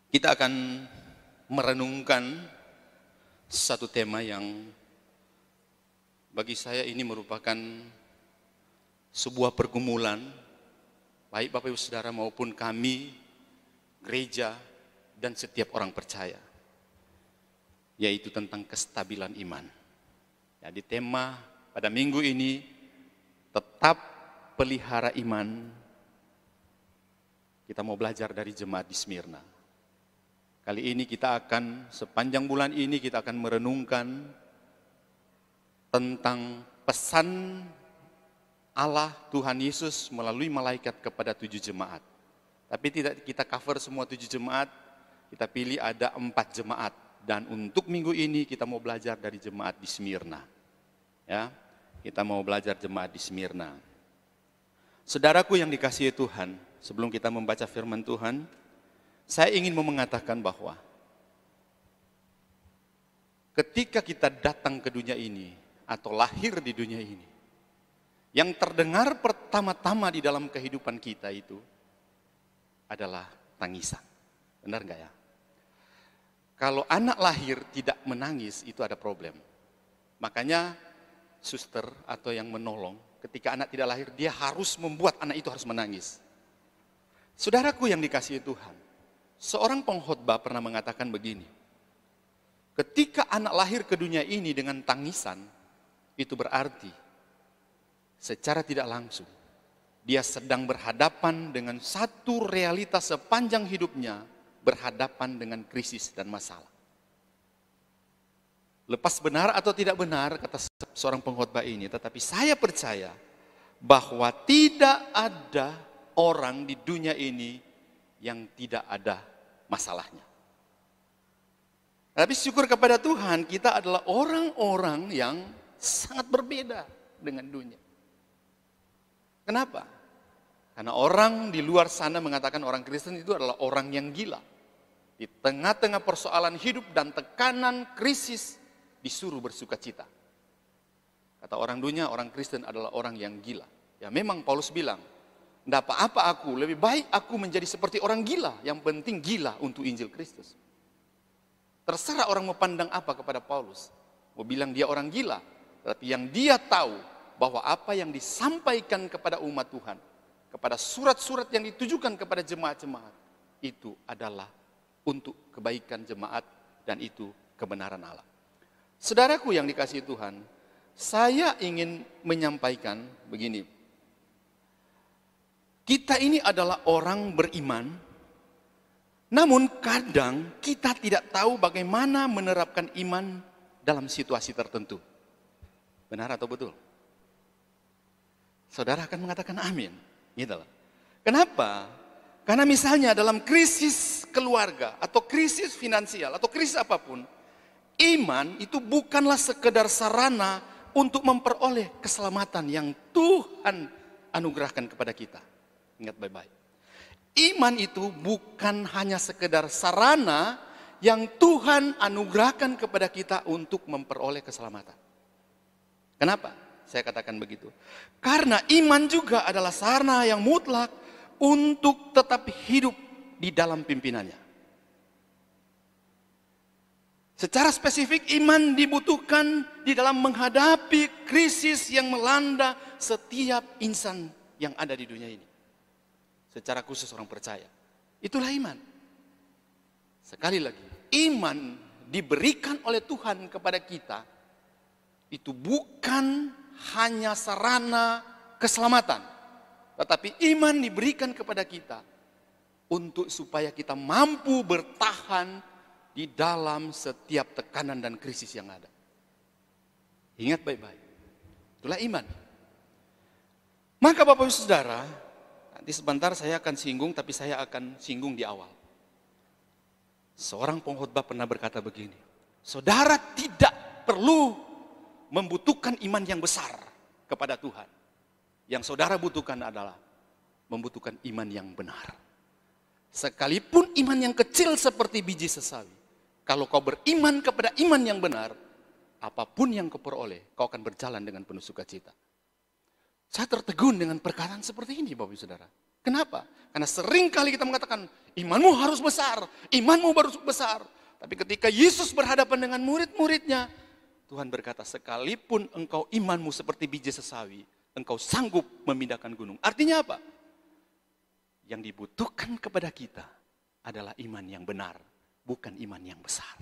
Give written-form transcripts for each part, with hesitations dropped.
Kita akan merenungkan satu tema yang bagi saya ini merupakan sebuah pergumulan, baik Bapak Ibu Saudara maupun kami, gereja, dan setiap orang percaya, yaitu tentang kestabilan iman. Jadi tema pada minggu ini, tetap pelihara iman. Kita mau belajar dari jemaat di Smyrna. Kali ini kita akan, sepanjang bulan ini kita akan merenungkan tentang pesan Allah Tuhan Yesus melalui malaikat kepada 7 jemaat. Tapi tidak kita cover semua 7 jemaat, kita pilih ada 4 jemaat. Dan untuk minggu ini kita mau belajar dari jemaat di Smyrna. Ya, kita mau belajar jemaat di Smyrna. Saudaraku yang dikasihi Tuhan, sebelum kita membaca firman Tuhan, saya ingin mengatakan bahwa ketika kita datang ke dunia ini atau lahir di dunia ini, yang terdengar pertama-tama di dalam kehidupan kita itu adalah tangisan. Benar enggak ya? Kalau anak lahir tidak menangis itu ada problem. Makanya suster atau yang menolong ketika anak tidak lahir dia harus membuat anak itu harus menangis. Saudaraku yang dikasihi Tuhan, seorang pengkhotbah pernah mengatakan begini, ketika anak lahir ke dunia ini dengan tangisan, itu berarti secara tidak langsung dia sedang berhadapan dengan satu realitas sepanjang hidupnya, berhadapan dengan krisis dan masalah. Lepas benar atau tidak benar, kata seorang pengkhotbah ini, tetapi saya percaya bahwa tidak ada orang di dunia ini yang tidak ada masalahnya. Tapi syukur kepada Tuhan, kita adalah orang-orang yang sangat berbeda dengan dunia. Kenapa? Karena orang di luar sana mengatakan orang Kristen itu adalah orang yang gila. Di tengah-tengah persoalan hidup dan tekanan krisis disuruh bersuka cita. Kata orang dunia, orang Kristen adalah orang yang gila. Ya memang Paulus bilang, tidak apa-apa aku, lebih baik aku menjadi seperti orang gila. Yang penting gila untuk Injil Kristus. Terserah orang mau pandang apa kepada Paulus. Mau bilang dia orang gila. Tapi yang dia tahu bahwa apa yang disampaikan kepada umat Tuhan, kepada surat-surat yang ditujukan kepada jemaat-jemaat, itu adalah untuk kebaikan jemaat dan itu kebenaran Allah. Saudaraku yang dikasihi Tuhan, saya ingin menyampaikan begini. Kita ini adalah orang beriman, namun kadang kita tidak tahu bagaimana menerapkan iman dalam situasi tertentu. Benar atau betul? Saudara akan mengatakan amin. Gitu loh. Kenapa? Karena misalnya dalam krisis keluarga atau krisis finansial atau krisis apapun, iman itu bukanlah sekedar sarana untuk memperoleh keselamatan yang Tuhan anugerahkan kepada kita. Ingat baik-baik. Iman itu bukan hanya sekedar sarana yang Tuhan anugerahkan kepada kita untuk memperoleh keselamatan. Kenapa saya katakan begitu? Karena iman juga adalah sarana yang mutlak untuk tetap hidup di dalam pimpinannya. Secara spesifik iman dibutuhkan di dalam menghadapi krisis yang melanda setiap insan yang ada di dunia ini. Secara khusus orang percaya. Itulah iman. Sekali lagi, iman diberikan oleh Tuhan kepada kita itu bukan hanya sarana keselamatan, tetapi iman diberikan kepada kita untuk supaya kita mampu bertahan di dalam setiap tekanan dan krisis yang ada. Ingat baik-baik. Itulah iman. Maka Bapak Ibu Saudara, nanti sebentar saya akan singgung, tapi saya akan singgung di awal. Seorang pengkhotbah pernah berkata begini, saudara tidak perlu membutuhkan iman yang besar kepada Tuhan. Yang saudara butuhkan adalah membutuhkan iman yang benar. Sekalipun iman yang kecil seperti biji sesawi, kalau kau beriman kepada iman yang benar, apapun yang kau peroleh, kau akan berjalan dengan penuh sukacita. Saya tertegun dengan perkataan seperti ini, Bapak Ibu Saudara. Kenapa? Karena sering kali kita mengatakan, imanmu harus besar, imanmu harus besar. Tapi ketika Yesus berhadapan dengan murid-muridnya, Tuhan berkata, sekalipun engkau imanmu seperti biji sesawi, engkau sanggup memindahkan gunung. Artinya apa? Yang dibutuhkan kepada kita adalah iman yang benar, bukan iman yang besar.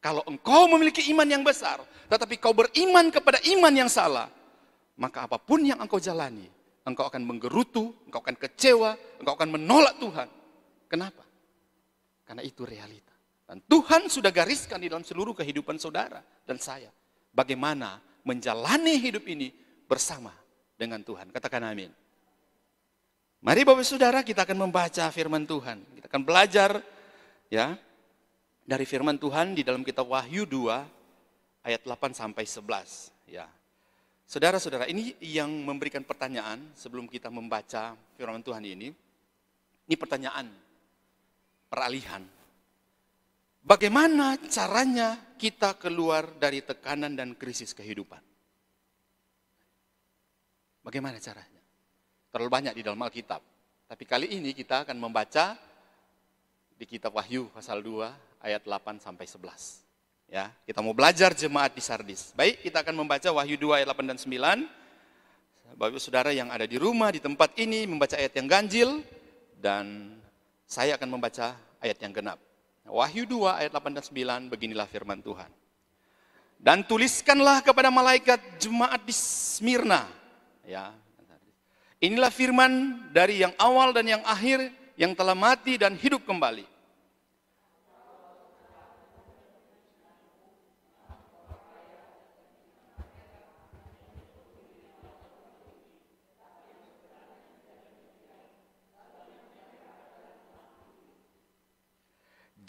Kalau engkau memiliki iman yang besar, tetapi kau beriman kepada iman yang salah, maka apapun yang engkau jalani, engkau akan menggerutu, engkau akan kecewa, engkau akan menolak Tuhan. Kenapa? Karena itu realita. Dan Tuhan sudah gariskan di dalam seluruh kehidupan saudara dan saya. Bagaimana menjalani hidup ini bersama dengan Tuhan. Katakan amin. Mari Bapak Saudara, kita akan membaca firman Tuhan. Kita akan belajar ya dari firman Tuhan di dalam kitab Wahyu 2 ayat 8 sampai 11 ya. Saudara-saudara, ini yang memberikan pertanyaan sebelum kita membaca firman Tuhan ini. Ini pertanyaan peralihan. Bagaimana caranya kita keluar dari tekanan dan krisis kehidupan? Bagaimana caranya? Terlalu banyak di dalam Alkitab. Tapi kali ini kita akan membaca di kitab Wahyu pasal 2 ayat 8 sampai 11. Ya, kita mau belajar jemaat di Sardis. Baik, kita akan membaca Wahyu 2 ayat 8 dan 9. Bapak Saudara yang ada di rumah, di tempat ini membaca ayat yang ganjil. Dan saya akan membaca ayat yang genap. Wahyu 2 ayat 8 dan 9, beginilah firman Tuhan. Dan tuliskanlah kepada malaikat jemaat di Smyrna. Ya, inilah firman dari yang awal dan yang akhir, yang telah mati dan hidup kembali.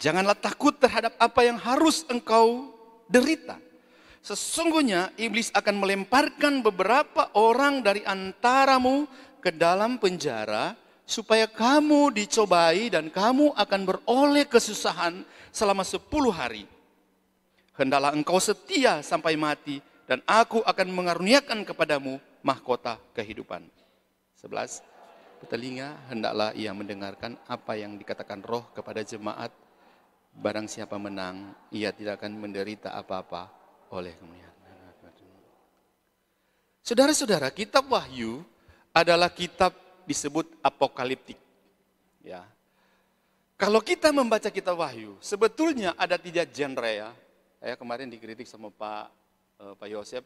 Janganlah takut terhadap apa yang harus engkau derita. Sesungguhnya iblis akan melemparkan beberapa orang dari antaramu ke dalam penjara, supaya kamu dicobai dan kamu akan beroleh kesusahan selama 10 hari. Hendaklah engkau setia sampai mati, dan aku akan mengaruniakan kepadamu mahkota kehidupan. 11. Bertelinga, hendaklah ia mendengarkan apa yang dikatakan Roh kepada jemaat. Barang siapa menang, ia tidak akan menderita apa-apa oleh kemuliaan. Saudara-saudara, kitab Wahyu adalah kitab disebut apokaliptik. Ya. Kalau kita membaca kitab Wahyu, sebetulnya ada 3 genre ya. Saya kemarin dikritik sama Pak Yosef,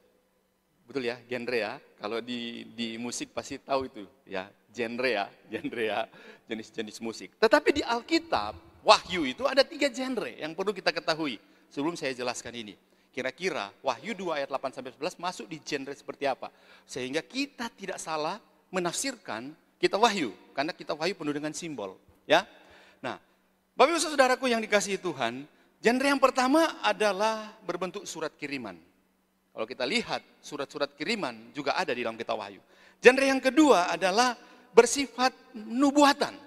betul ya, genre ya. Kalau di musik pasti tahu itu, ya, genre ya, jenis-jenis musik. Tetapi di Alkitab Wahyu itu ada 3 genre yang perlu kita ketahui sebelum saya jelaskan ini. Kira-kira Wahyu 2 ayat 8 sampai 11 masuk di genre seperti apa? Sehingga kita tidak salah menafsirkan kitab Wahyu, karena kitab Wahyu penuh dengan simbol, ya. Nah, Bapak Ibu Saudaraku yang dikasihi Tuhan, genre yang pertama adalah berbentuk surat kiriman. Kalau kita lihat surat-surat kiriman juga ada di dalam kitab Wahyu. Genre yang kedua adalah bersifat nubuatan.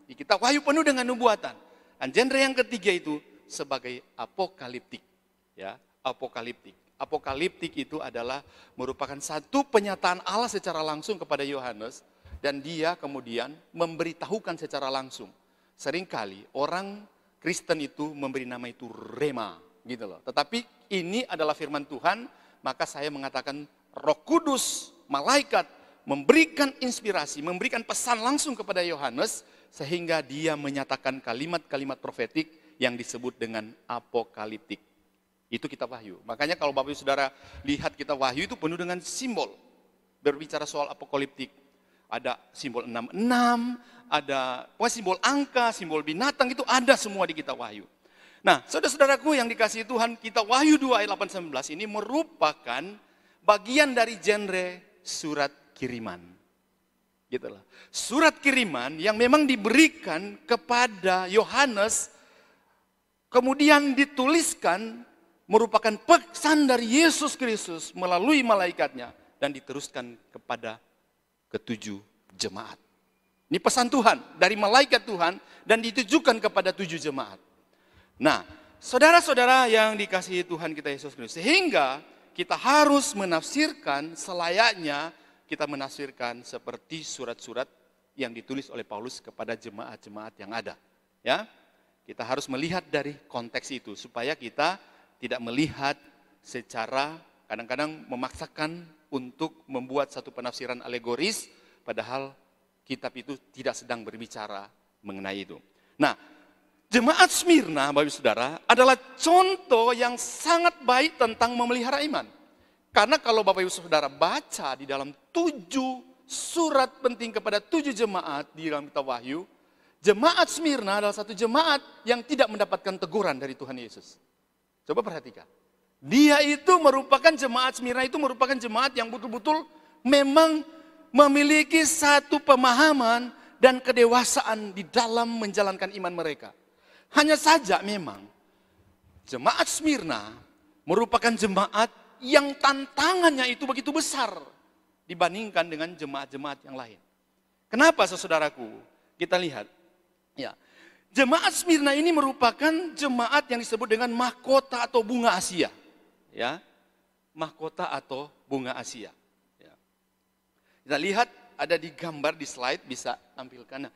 Di kitab Wahyu penuh dengan nubuatan. Dan genre yang ketiga itu sebagai apokaliptik, ya, apokaliptik. Apokaliptik itu adalah merupakan satu penyataan Allah secara langsung kepada Yohanes, dan dia kemudian memberitahukan secara langsung. Seringkali orang Kristen itu memberi nama itu rema, gitu loh. Tetapi ini adalah firman Tuhan, maka saya mengatakan Roh Kudus, malaikat memberikan inspirasi, memberikan pesan langsung kepada Yohanes, sehingga dia menyatakan kalimat-kalimat profetik yang disebut dengan apokaliptik. Itu kitab Wahyu. Makanya kalau Bapak Ibu Saudara lihat kitab Wahyu itu penuh dengan simbol. Berbicara soal apokaliptik. Ada simbol 66, ada simbol angka, simbol binatang, itu ada semua di kitab Wahyu. Nah, saudara-saudaraku yang dikasihi Tuhan, kitab Wahyu 2 ayat 8-19 ini merupakan bagian dari genre surat kiriman. Gitu loh. Surat kiriman yang memang diberikan kepada Yohanes, kemudian dituliskan merupakan pesan dari Yesus Kristus melalui malaikatnya dan diteruskan kepada ke-7 jemaat. Ini pesan Tuhan dari malaikat Tuhan dan ditujukan kepada 7 jemaat. Nah, saudara-saudara yang dikasihi Tuhan kita Yesus Kristus, sehingga kita harus menafsirkan selayaknya kita menafsirkan seperti surat-surat yang ditulis oleh Paulus kepada jemaat-jemaat yang ada. Ya, kita harus melihat dari konteks itu supaya kita tidak melihat secara kadang-kadang memaksakan untuk membuat satu penafsiran alegoris, padahal kitab itu tidak sedang berbicara mengenai itu. Nah, jemaat Smyrna, Bapak Ibu Saudara, adalah contoh yang sangat baik tentang memelihara iman. Karena kalau Bapak Ibu Saudara baca di dalam 7 surat penting kepada 7 jemaat di dalam kitab Wahyu, jemaat Smyrna adalah satu jemaat yang tidak mendapatkan teguran dari Tuhan Yesus. Coba perhatikan. Dia itu merupakan jemaat Smyrna itu merupakan jemaat yang betul-betul memang memiliki satu pemahaman dan kedewasaan di dalam menjalankan iman mereka. Hanya saja memang jemaat Smyrna merupakan jemaat yang tantangannya itu begitu besar dibandingkan dengan jemaat-jemaat yang lain. Kenapa saudaraku? Kita lihat. Ya. Jemaat Smyrna ini merupakan jemaat yang disebut dengan mahkota atau bunga Asia. Ya. Mahkota atau bunga Asia. Ya. Kita lihat ada di gambar di slide, bisa tampilkan. Nah,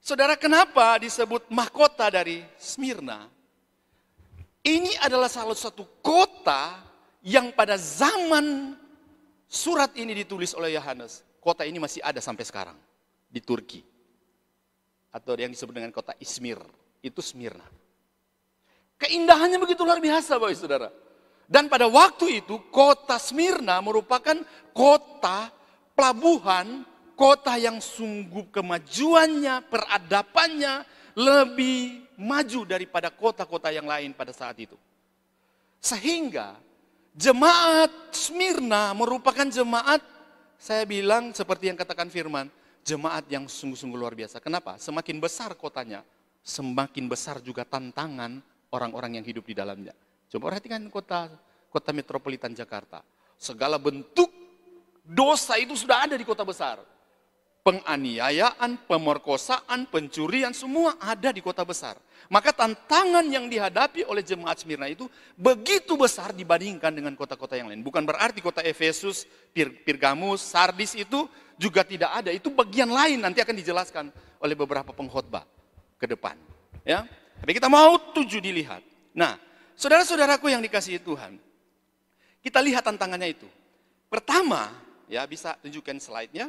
saudara, kenapa disebut mahkota dari Smyrna? Ini adalah salah satu kota yang pada zaman surat ini ditulis oleh Yohanes. Kota ini masih ada sampai sekarang di Turki. Atau yang disebut dengan kota Izmir. Itu Smyrna. Keindahannya begitu luar biasa, Bapak Saudara. Dan pada waktu itu kota Smyrna merupakan kota pelabuhan, kota yang sungguh kemajuannya, peradabannya lebih maju daripada kota-kota yang lain pada saat itu. Sehingga jemaat Smyrna merupakan jemaat, saya bilang seperti yang katakan Firman, jemaat yang sungguh-sungguh luar biasa. Kenapa? Semakin besar kotanya, semakin besar juga tantangan orang-orang yang hidup di dalamnya. Coba perhatikan kota metropolitan Jakarta. Segala bentuk dosa itu sudah ada di kota besar. Penganiayaan, pemerkosaan, pencurian, semua ada di kota besar. Maka tantangan yang dihadapi oleh jemaat Smyrna itu begitu besar dibandingkan dengan kota-kota yang lain. Bukan berarti kota Efesus, Pergamus, Sardis itu juga tidak ada. Itu bagian lain, nanti akan dijelaskan oleh beberapa pengkhotbah ke depan. Ya, tapi kita mau 7 dilihat. Nah, saudara-saudaraku yang dikasihi Tuhan, kita lihat tantangannya itu. Pertama, ya bisa tunjukkan slide-nya.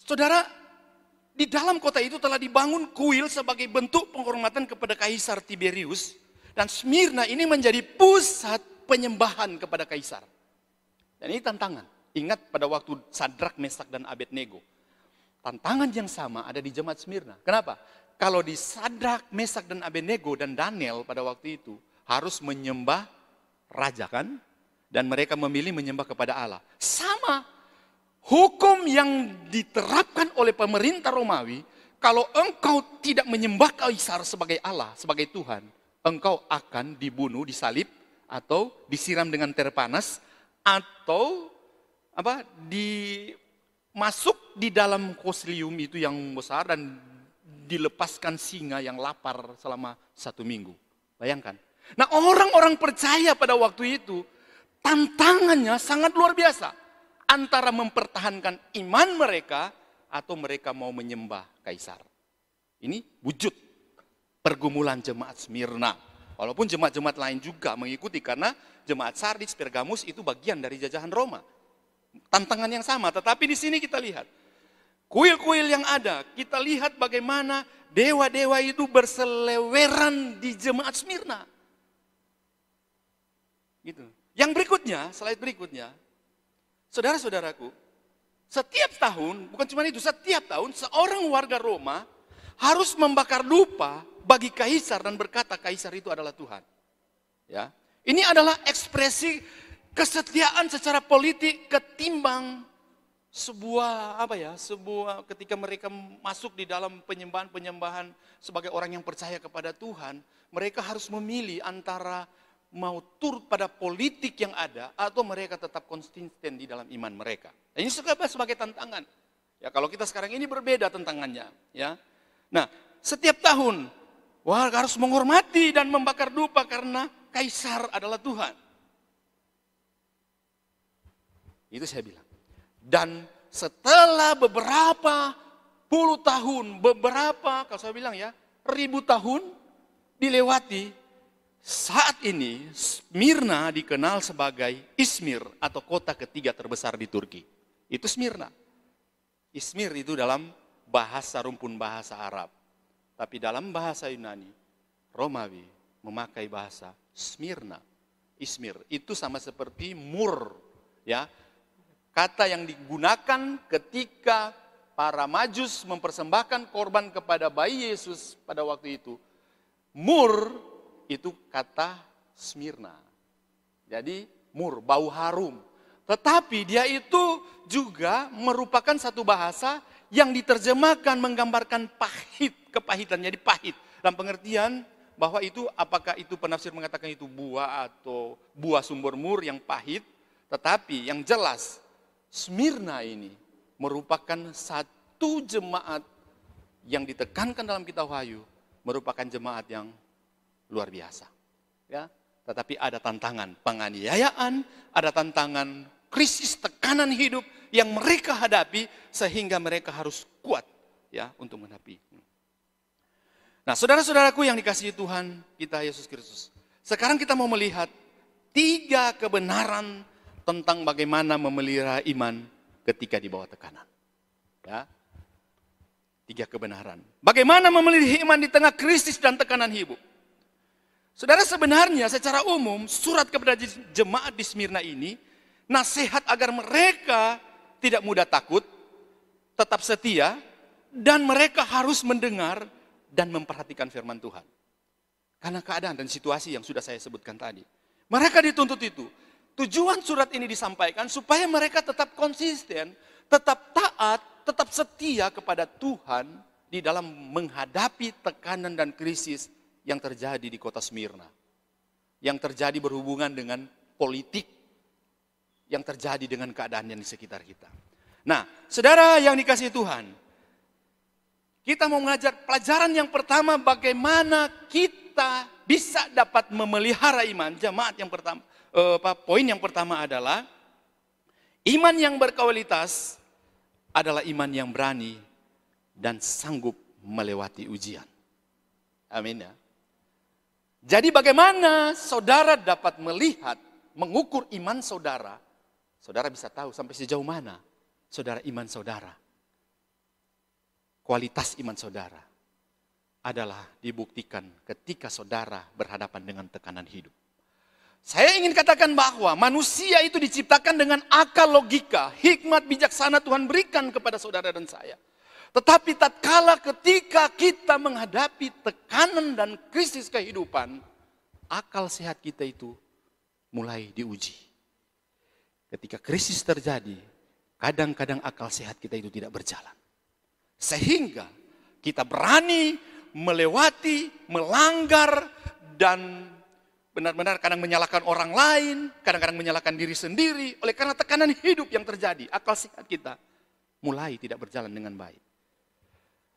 Saudara, di dalam kota itu telah dibangun kuil sebagai bentuk penghormatan kepada Kaisar Tiberius. Dan Smyrna ini menjadi pusat penyembahan kepada Kaisar. Dan ini tantangan. Ingat pada waktu Sadrak, Mesak, dan Abednego. Tantangan yang sama ada di jemaat Smyrna. Kenapa? Kalau di Sadrak, Mesak, dan Abednego dan Daniel pada waktu itu harus menyembah raja kan? Dan mereka memilih menyembah kepada Allah. Sama. Hukum yang diterapkan oleh pemerintah Romawi, kalau engkau tidak menyembah Kaisar sebagai Allah, sebagai Tuhan, engkau akan dibunuh, disalib, atau disiram dengan teh panas, atau masuk di dalam koslium itu yang besar dan dilepaskan singa yang lapar selama 1 minggu. Bayangkan. Nah, orang-orang percaya pada waktu itu, tantangannya sangat luar biasa. Antara mempertahankan iman mereka atau mereka mau menyembah Kaisar. Ini wujud pergumulan jemaat Smyrna. Walaupun jemaat-jemaat lain juga mengikuti karena jemaat Sardis, Pergamus itu bagian dari jajahan Roma. Tantangan yang sama, tetapi di sini kita lihat kuil-kuil yang ada. Kita lihat bagaimana dewa-dewa itu berseleweran di jemaat Smyrna. Gitu. Yang berikutnya, slide berikutnya. Saudara-saudaraku, setiap tahun, bukan cuma itu, setiap tahun seorang warga Roma harus membakar dupa bagi Kaisar dan berkata Kaisar itu adalah Tuhan. Ya, ini adalah ekspresi kesetiaan secara politik ketimbang sebuah ketika mereka masuk di dalam penyembahan sebagai orang yang percaya kepada Tuhan, mereka harus memilih antara mau turut pada politik yang ada atau mereka tetap konsisten di dalam iman mereka. Dan ini sebagai tantangan. Ya, kalau kita sekarang ini berbeda tantangannya, ya. Nah, setiap tahun warga harus menghormati dan membakar dupa karena Kaisar adalah Tuhan. Itu saya bilang. Dan setelah beberapa puluh tahun, kalau saya bilang ya, ribu tahun dilewati, saat ini Smyrna dikenal sebagai Izmir atau kota ketiga terbesar di Turki. Itu Smyrna. Izmir itu dalam bahasa rumpun bahasa Arab. Tapi dalam bahasa Yunani, Romawi memakai bahasa Smyrna. Izmir itu sama seperti mur, ya. Kata yang digunakan ketika para Majus mempersembahkan korban kepada bayi Yesus pada waktu itu. Mur itu kata Smyrna. Jadi mur, bau harum. Tetapi dia itu juga merupakan satu bahasa yang diterjemahkan menggambarkan pahit, kepahitan. Jadi pahit dalam pengertian bahwa itu, apakah itu penafsir mengatakan itu buah atau buah sumber mur yang pahit. Tetapi yang jelas Smyrna ini merupakan satu jemaat yang ditekankan dalam kitab Wahyu, merupakan jemaat yang luar biasa. Ya, tetapi ada tantangan penganiayaan, ada tantangan krisis tekanan hidup yang mereka hadapi sehingga mereka harus kuat ya untuk menghadapi. Nah, saudara-saudaraku yang dikasihi Tuhan kita Yesus Kristus. Sekarang kita mau melihat 3 kebenaran tentang bagaimana memelihara iman ketika di bawah tekanan. Ya. 3 kebenaran. Bagaimana memelihara iman di tengah krisis dan tekanan hidup. Saudara, sebenarnya secara umum surat kepada jemaat di Smyrna ini nasihat agar mereka tidak mudah takut, tetap setia, dan mereka harus mendengar dan memperhatikan firman Tuhan. Karena keadaan dan situasi yang sudah saya sebutkan tadi. Mereka dituntut itu. Tujuan surat ini disampaikan supaya mereka tetap konsisten, tetap taat, tetap setia kepada Tuhan di dalam menghadapi tekanan dan krisis yang terjadi di kota Smyrna. Yang terjadi berhubungan dengan politik, yang terjadi dengan keadaan yang di sekitar kita. Nah, saudara yang dikasihi Tuhan, kita mau mengajar pelajaran yang pertama bagaimana kita bisa dapat memelihara iman. Jemaat yang pertama, poin yang pertama adalah iman yang berkualitas adalah iman yang berani dan sanggup melewati ujian. Amin ya. Jadi bagaimana saudara dapat melihat, mengukur iman saudara? Saudara bisa tahu sampai sejauh mana saudara iman saudara. Kualitas iman saudara adalah dibuktikan ketika saudara berhadapan dengan tekanan hidup. Saya ingin katakan bahwa manusia itu diciptakan dengan akal logika, hikmat bijaksana Tuhan berikan kepada saudara dan saya. Tetapi tatkala ketika kita menghadapi tekanan dan krisis kehidupan, akal sehat kita itu mulai diuji. Ketika krisis terjadi, kadang-kadang akal sehat kita itu tidak berjalan. Sehingga kita berani melewati, melanggar, dan benar-benar kadang menyalahkan orang lain, kadang-kadang menyalahkan diri sendiri. Oleh karena tekanan hidup yang terjadi, akal sehat kita mulai tidak berjalan dengan baik.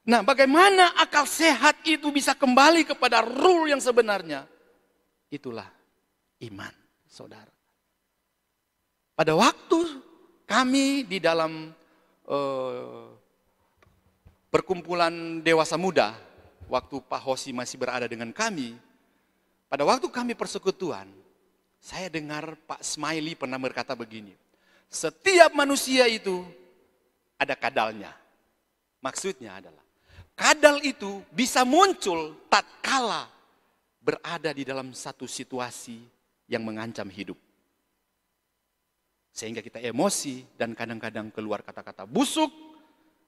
Nah, bagaimana akal sehat itu bisa kembali kepada rule yang sebenarnya? Itulah iman, saudara. Pada waktu kami di dalam perkumpulan dewasa muda, waktu Pak Hosi masih berada dengan kami, pada waktu kami persekutuan, saya dengar Pak Smiley pernah berkata begini, setiap manusia itu ada kadalnya. Maksudnya adalah, kadal itu bisa muncul tatkala berada di dalam satu situasi yang mengancam hidup. Sehingga kita emosi dan kadang-kadang keluar kata-kata busuk,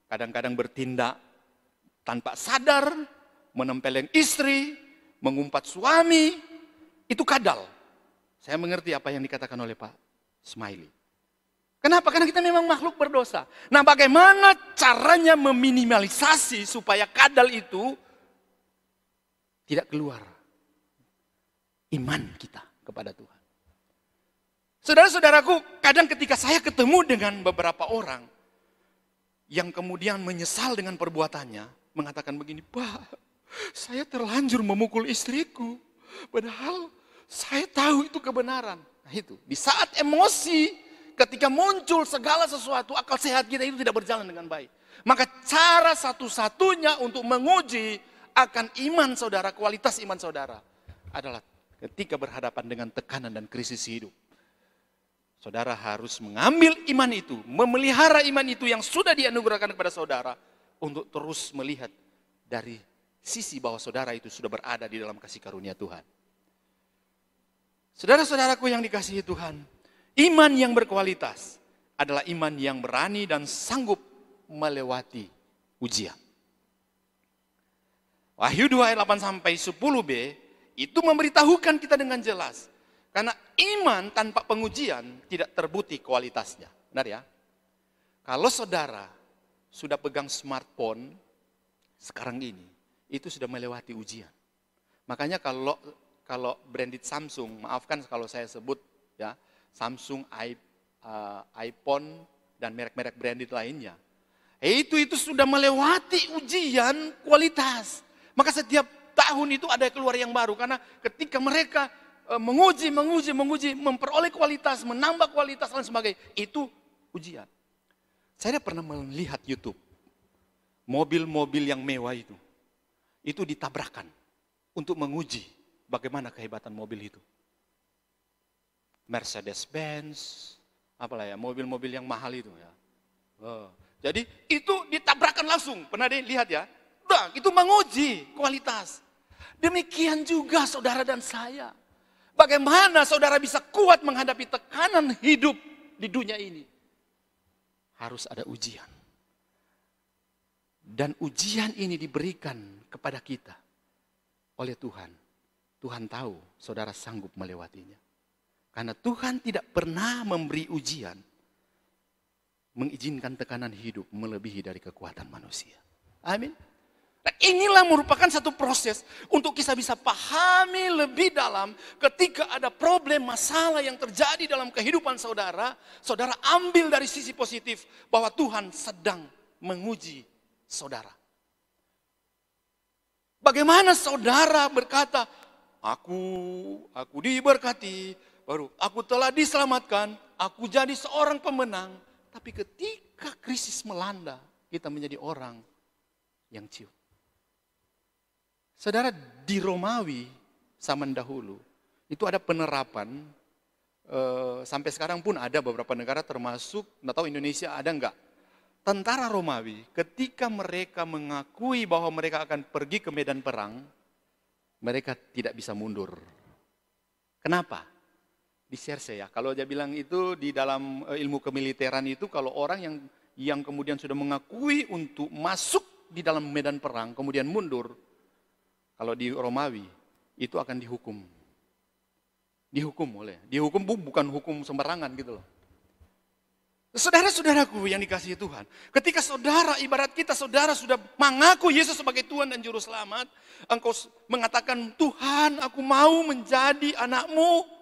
kadang-kadang bertindak tanpa sadar, menempeleng istri, mengumpat suami, itu kadal. Saya mengerti apa yang dikatakan oleh Pak Smiley. Kenapa? Karena kita memang makhluk berdosa. Nah, bagaimana caranya meminimalisasi supaya kadal itu tidak keluar iman kita kepada Tuhan. Saudara-saudaraku, kadang ketika saya ketemu dengan beberapa orang yang kemudian menyesal dengan perbuatannya, mengatakan begini, Pak, saya terlanjur memukul istriku, padahal saya tahu itu kebenaran. Nah itu, di saat emosi, ketika muncul segala sesuatu, akal sehat kita itu tidak berjalan dengan baik. Maka cara satu-satunya untuk menguji akan iman saudara, kualitas iman saudara, adalah ketika berhadapan dengan tekanan dan krisis hidup. Saudara harus mengambil iman itu, memelihara iman itu yang sudah dianugerahkan kepada saudara, untuk terus melihat dari sisi bahwa saudara itu sudah berada di dalam kasih karunia Tuhan. Saudara-saudaraku yang dikasihi Tuhan, iman yang berkualitas adalah iman yang berani dan sanggup melewati ujian. Wahyu 2 ayat 8-10b itu memberitahukan kita dengan jelas. Karena iman tanpa pengujian tidak terbukti kualitasnya. Benar ya? Kalau saudara sudah pegang smartphone sekarang ini, itu sudah melewati ujian. Makanya kalau branded Samsung, maafkan kalau saya sebut ya, Samsung, iPhone dan merek-merek branded lainnya, itu sudah melewati ujian kualitas. Maka setiap tahun itu ada keluar yang baru, karena ketika mereka menguji, memperoleh kualitas, menambah kualitas dan sebagainya, itu ujian. Saya pernah melihat YouTube, mobil-mobil yang mewah itu ditabrakan untuk menguji bagaimana kehebatan mobil itu. Mercedes-Benz, apalah ya, mobil-mobil yang mahal itu ya. Jadi itu ditabrakan langsung, pernah dilihat ya? Nah, itu menguji kualitas. Demikian juga saudara dan saya. Bagaimana saudara bisa kuat menghadapi tekanan hidup di dunia ini? Harus ada ujian. Dan ujian ini diberikan kepada kita oleh Tuhan. Tuhan tahu saudara sanggup melewatinya. Karena Tuhan tidak pernah memberi ujian, mengizinkan tekanan hidup melebihi dari kekuatan manusia. Amin. Dan inilah merupakan satu proses untuk kita bisa pahami lebih dalam ketika ada problem, masalah yang terjadi dalam kehidupan saudara. Saudara ambil dari sisi positif bahwa Tuhan sedang menguji saudara. Bagaimana saudara berkata, aku diberkati, baru aku telah diselamatkan, aku jadi seorang pemenang. Tapi ketika krisis melanda, kita menjadi orang yang ciut. Saudara, di Romawi zaman dahulu itu ada penerapan, sampai sekarang pun ada beberapa negara termasuk, nggak tahu Indonesia ada enggak. Tentara Romawi ketika mereka mengakui bahwa mereka akan pergi ke medan perang, mereka tidak bisa mundur. Kenapa? Di-share saya, kalau dia bilang itu di dalam ilmu kemiliteran itu, kalau orang yang kemudian sudah mengakui untuk masuk di dalam medan perang, kemudian mundur, kalau di Romawi, itu akan dihukum. Dihukum bukan hukum sembarangan gitu loh. Saudara-saudaraku yang dikasihi Tuhan, ketika saudara, ibarat kita saudara sudah mengaku Yesus sebagai Tuhan dan Juru Selamat, engkau mengatakan, Tuhan aku mau menjadi anakmu.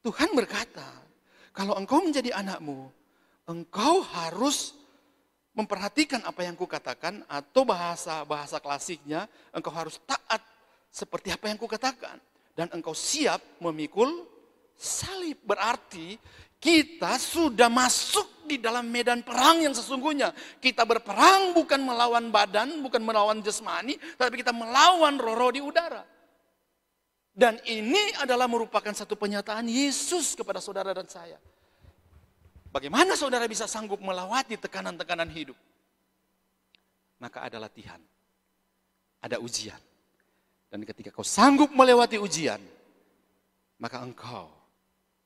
Tuhan berkata, kalau engkau menjadi anakmu, engkau harus memperhatikan apa yang kukatakan, atau bahasa klasiknya, engkau harus taat seperti apa yang kukatakan. Dan engkau siap memikul salib. Berarti kita sudah masuk di dalam medan perang yang sesungguhnya. Kita berperang bukan melawan badan, bukan melawan jasmani, tapi kita melawan roh-roh di udara. Dan ini adalah merupakan satu penyataan Yesus kepada saudara dan saya. Bagaimana saudara bisa sanggup melewati tekanan-tekanan hidup? Maka ada latihan, ada ujian. Dan ketika kau sanggup melewati ujian, maka engkau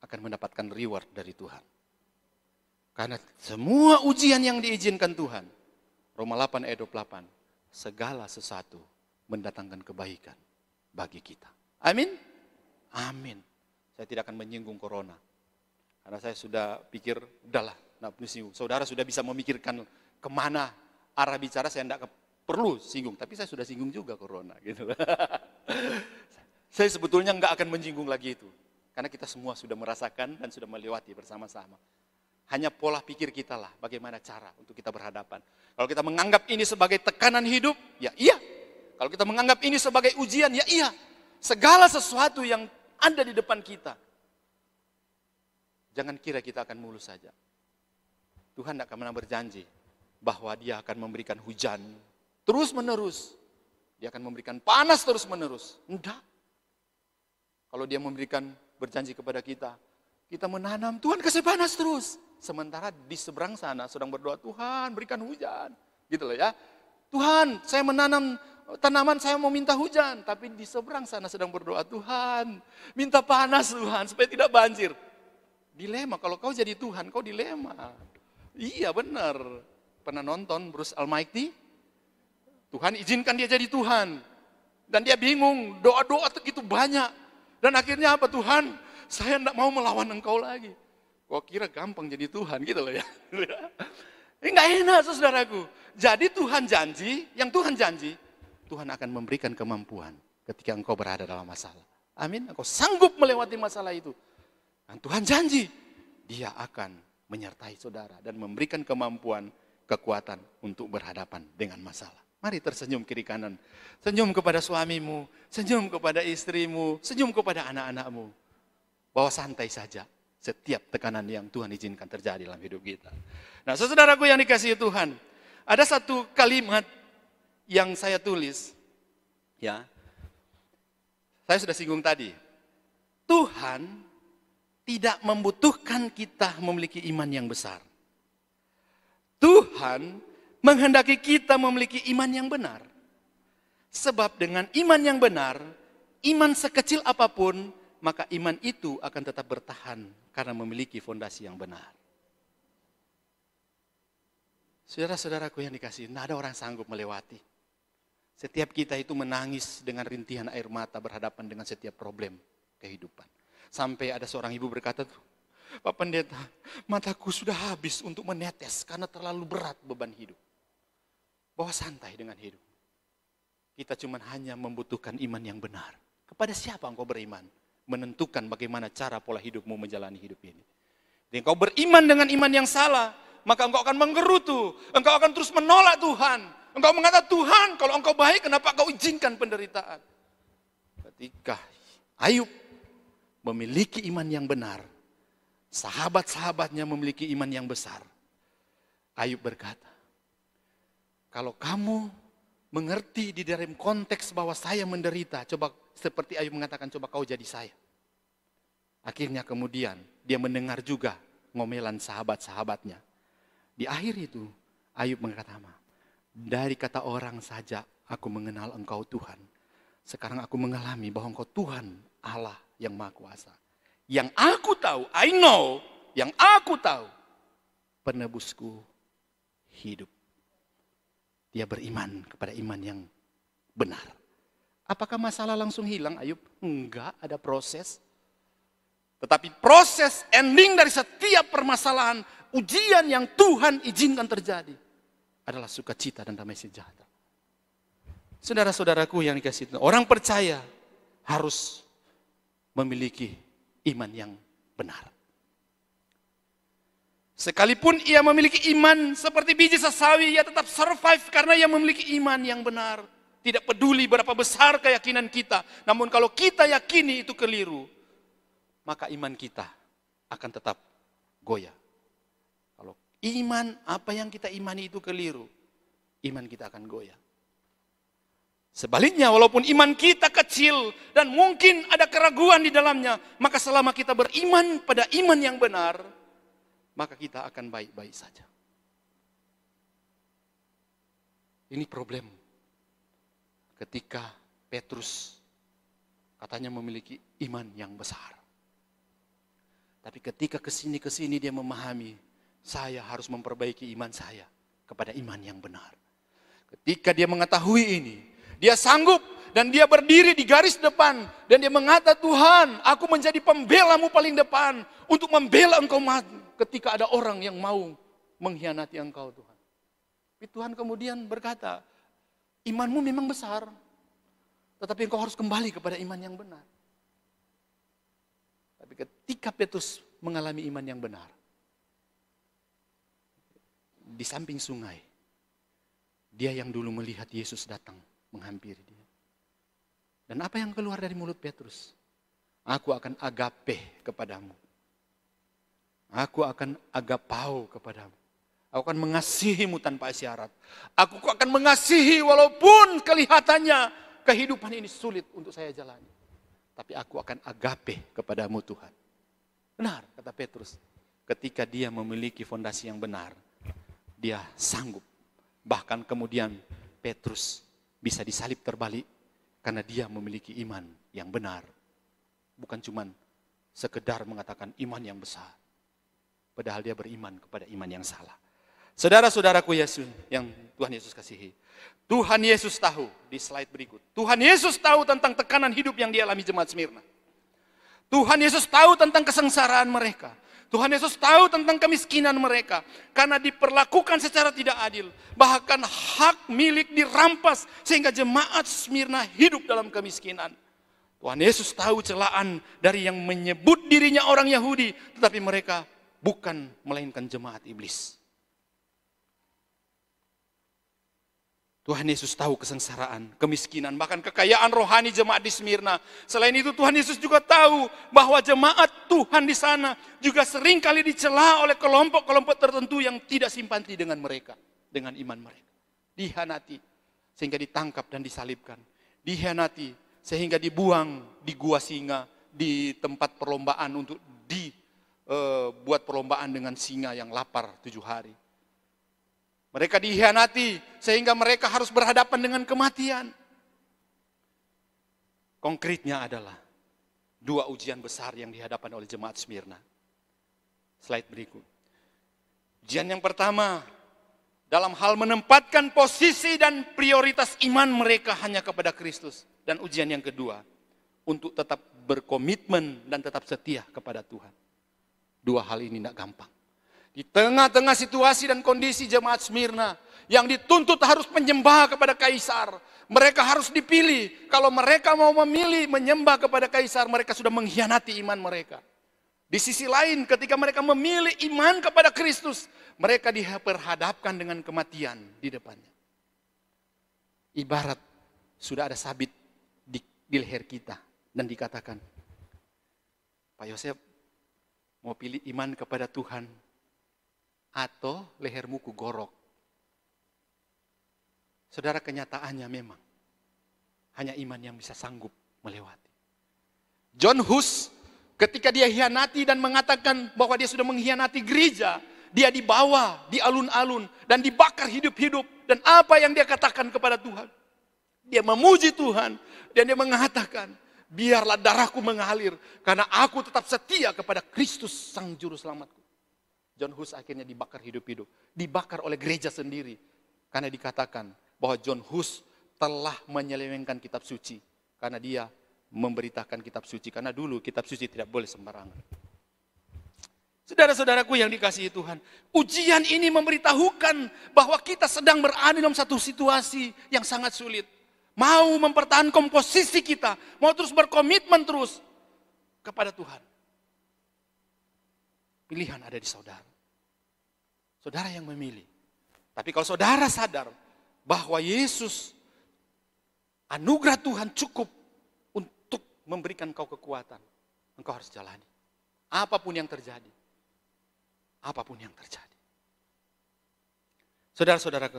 akan mendapatkan reward dari Tuhan. Karena semua ujian yang diizinkan Tuhan, Roma 8 ayat 28, segala sesuatu mendatangkan kebaikan bagi kita. Amin? Amin. Saya tidak akan menyinggung corona. Karena saya sudah pikir, udahlah, saudara sudah bisa memikirkan kemana arah bicara, saya tidak perlu singgung. Tapi saya sudah singgung juga corona. Gitu. Saya sebetulnya nggak akan menyinggung lagi itu. Karena kita semua sudah merasakan dan sudah melewati bersama-sama. Hanya pola pikir kita lah, bagaimana cara untuk kita berhadapan. Kalau kita menganggap ini sebagai tekanan hidup, ya iya. Kalau kita menganggap ini sebagai ujian, ya iya. Segala sesuatu yang ada di depan kita, Jangan kira kita akan mulus saja. Tuhan tidak akan pernah berjanji bahwa dia akan memberikan hujan terus menerus. Dia akan memberikan panas terus menerus. Enggak. Kalau dia memberikan berjanji kepada kita, kita menanam, Tuhan kasih panas terus. Sementara di seberang sana sedang berdoa, Tuhan berikan hujan. Gitu loh ya. Tuhan, saya menanam tanaman, saya mau minta hujan. Tapi di seberang sana sedang berdoa, Tuhan minta panas Tuhan supaya tidak banjir. Dilema, kalau kau jadi Tuhan, kau dilema. Iya benar. Pernah nonton Bruce Almighty? Tuhan izinkan dia jadi Tuhan. Dan dia bingung, doa-doa begitu banyak. Dan akhirnya apa? Tuhan, saya tidak mau melawan engkau lagi. Kau kira gampang jadi Tuhan gitu loh ya. Enggak enak saudaraku. Jadi Tuhan janji, yang Tuhan janji, Tuhan akan memberikan kemampuan ketika engkau berada dalam masalah. Amin. Engkau sanggup melewati masalah itu. Dan Tuhan janji, dia akan menyertai saudara dan memberikan kemampuan, kekuatan untuk berhadapan dengan masalah. Mari tersenyum kiri kanan. Senyum kepada suamimu, senyum kepada istrimu, senyum kepada anak-anakmu. Bawa santai saja setiap tekanan yang Tuhan izinkan terjadi dalam hidup kita. Nah, saudaraku yang dikasihi Tuhan, ada satu kalimat yang saya tulis, ya. Saya sudah singgung tadi. Tuhan tidak membutuhkan kita memiliki iman yang besar. Tuhan menghendaki kita memiliki iman yang benar. Sebab dengan iman yang benar, iman sekecil apapun, maka iman itu akan tetap bertahan karena memiliki fondasi yang benar. Saudara-saudaraku yang dikasihi, tidak ada orang sanggup melewati. Setiap kita itu menangis dengan rintihan air mata berhadapan dengan setiap problem kehidupan. Sampai ada seorang ibu berkata, Pak Pendeta, mataku sudah habis untuk menetes karena terlalu berat beban hidup. Bawa santai dengan hidup. Kita cuma hanya membutuhkan iman yang benar. Kepada siapa engkau beriman? Menentukan bagaimana cara pola hidupmu menjalani hidup ini. Jika engkau beriman dengan iman yang salah, maka engkau akan menggerutu. Engkau akan terus menolak Tuhan. Engkau mengatakan, Tuhan kalau engkau baik, kenapa engkau izinkan penderitaan? Ketika Ayub memiliki iman yang benar, sahabat-sahabatnya memiliki iman yang besar. Ayub berkata, kalau kamu mengerti di dalam konteks bahwa saya menderita, coba seperti Ayub mengatakan, coba kau jadi saya. Akhirnya kemudian dia mendengar juga ngomelan sahabat-sahabatnya. Di akhir itu Ayub berkata, dari kata orang saja aku mengenal engkau Tuhan. Sekarang aku mengalami bahwa engkau Tuhan Allah yang Maha Kuasa. Yang aku tahu, I know, yang aku tahu, penebusku hidup. Dia beriman kepada iman yang benar. Apakah masalah langsung hilang, Ayub? Enggak, ada proses. Tetapi proses ending dari setiap permasalahan, ujian yang Tuhan izinkan terjadi adalah sukacita dan damai sejahtera. Saudara-saudaraku yang dikasihi Tuhan, orang percaya harus memiliki iman yang benar. Sekalipun ia memiliki iman seperti biji sesawi, ia tetap survive karena ia memiliki iman yang benar. Tidak peduli berapa besar keyakinan kita, namun kalau kita yakini itu keliru, maka iman kita akan tetap goyah. Kalau iman apa yang kita imani itu keliru, iman kita akan goyah. Sebaliknya, walaupun iman kita kecil dan mungkin ada keraguan di dalamnya, maka selama kita beriman pada iman yang benar, maka kita akan baik-baik saja. Ini problem. Ketika Petrus katanya memiliki iman yang besar. Tapi ketika kesini dia memahami, saya harus memperbaiki iman saya kepada iman yang benar. Ketika dia mengetahui ini, dia sanggup dan dia berdiri di garis depan. Dan dia mengatakan, Tuhan, aku menjadi pembelamu paling depan untuk membela engkau ketika ada orang yang mau mengkhianati engkau, Tuhan. Tapi Tuhan kemudian berkata, imanmu memang besar, tetapi engkau harus kembali kepada iman yang benar. Tapi ketika Petrus mengalami iman yang benar, di samping sungai, dia yang dulu melihat Yesus datang menghampiri dia. Dan apa yang keluar dari mulut Petrus? Aku akan agape kepadamu. Aku akan agapau kepadamu. Aku akan mengasihimu tanpa syarat. Aku akan mengasihi walaupun kelihatannya kehidupan ini sulit untuk saya jalani. Tapi aku akan agape kepadamu Tuhan. Benar, kata Petrus. Ketika dia memiliki fondasi yang benar, dia sanggup. Bahkan kemudian Petrus bisa disalib terbalik karena dia memiliki iman yang benar. Bukan cuma sekedar mengatakan iman yang besar. Padahal dia beriman kepada iman yang salah. Saudara-saudaraku Yesus yang Tuhan Yesus kasihi. Tuhan Yesus tahu di slide berikut. Tuhan Yesus tahu tentang tekanan hidup yang dialami jemaat Smyrna. Tuhan Yesus tahu tentang kesengsaraan mereka. Tuhan Yesus tahu tentang kemiskinan mereka. Karena diperlakukan secara tidak adil. Bahkan hak milik dirampas sehingga jemaat Smyrna hidup dalam kemiskinan. Tuhan Yesus tahu celaan dari yang menyebut dirinya orang Yahudi. Tetapi mereka bukan melainkan jemaat iblis. Tuhan Yesus tahu kesengsaraan, kemiskinan, bahkan kekayaan rohani jemaat di Smyrna. Selain itu Tuhan Yesus juga tahu bahwa jemaat Tuhan di sana juga seringkali dicela oleh kelompok-kelompok tertentu yang tidak simpati dengan mereka, dengan iman mereka. Dihianati sehingga ditangkap dan disalibkan. Dihianati sehingga dibuang di gua singa, di tempat perlombaan untuk dibuat perlombaan dengan singa yang lapar 7 hari. Mereka dihianati sehingga mereka harus berhadapan dengan kematian. Konkretnya adalah 2 ujian besar yang dihadapan oleh jemaat Smyrna. Slide berikut. Ujian yang pertama dalam hal menempatkan posisi dan prioritas iman mereka hanya kepada Kristus. Dan ujian yang kedua untuk tetap berkomitmen dan tetap setia kepada Tuhan. 2 hal ini tidak gampang. Di tengah-tengah situasi dan kondisi jemaat Smyrna yang dituntut harus menyembah kepada kaisar. Mereka harus dipilih. Kalau mereka mau memilih menyembah kepada kaisar, mereka sudah mengkhianati iman mereka. Di sisi lain ketika mereka memilih iman kepada Kristus, mereka diperhadapkan dengan kematian di depannya. Ibarat sudah ada sabit di leher kita dan dikatakan, Pak Yosef mau pilih iman kepada Tuhan atau lehermu kugorok. Saudara, kenyataannya memang hanya iman yang bisa sanggup melewati. John Hus ketika dia hianati dan mengatakan bahwa dia sudah mengkhianati gereja, dia dibawa di alun-alun dan dibakar hidup-hidup. Dan apa yang dia katakan kepada Tuhan? Dia memuji Tuhan dan dia mengatakan, biarlah darahku mengalir karena aku tetap setia kepada Kristus Sang Juru Selamatku. John Hus akhirnya dibakar hidup-hidup. Dibakar oleh gereja sendiri. Karena dikatakan bahwa John Hus telah menyelewengkan kitab suci. Karena dia memberitakan kitab suci. Karena dulu kitab suci tidak boleh sembarangan. Saudara-saudaraku yang dikasihi Tuhan. Ujian ini memberitahukan bahwa kita sedang berada dalam satu situasi yang sangat sulit. Mau mempertahankan posisi kita. Mau terus berkomitmen terus kepada Tuhan. Pilihan ada di saudara. Saudara yang memilih. Tapi kalau saudara sadar bahwa Yesus, anugerah Tuhan cukup untuk memberikan kau kekuatan, engkau harus jalani. Apapun yang terjadi. Apapun yang terjadi. Saudara-saudara,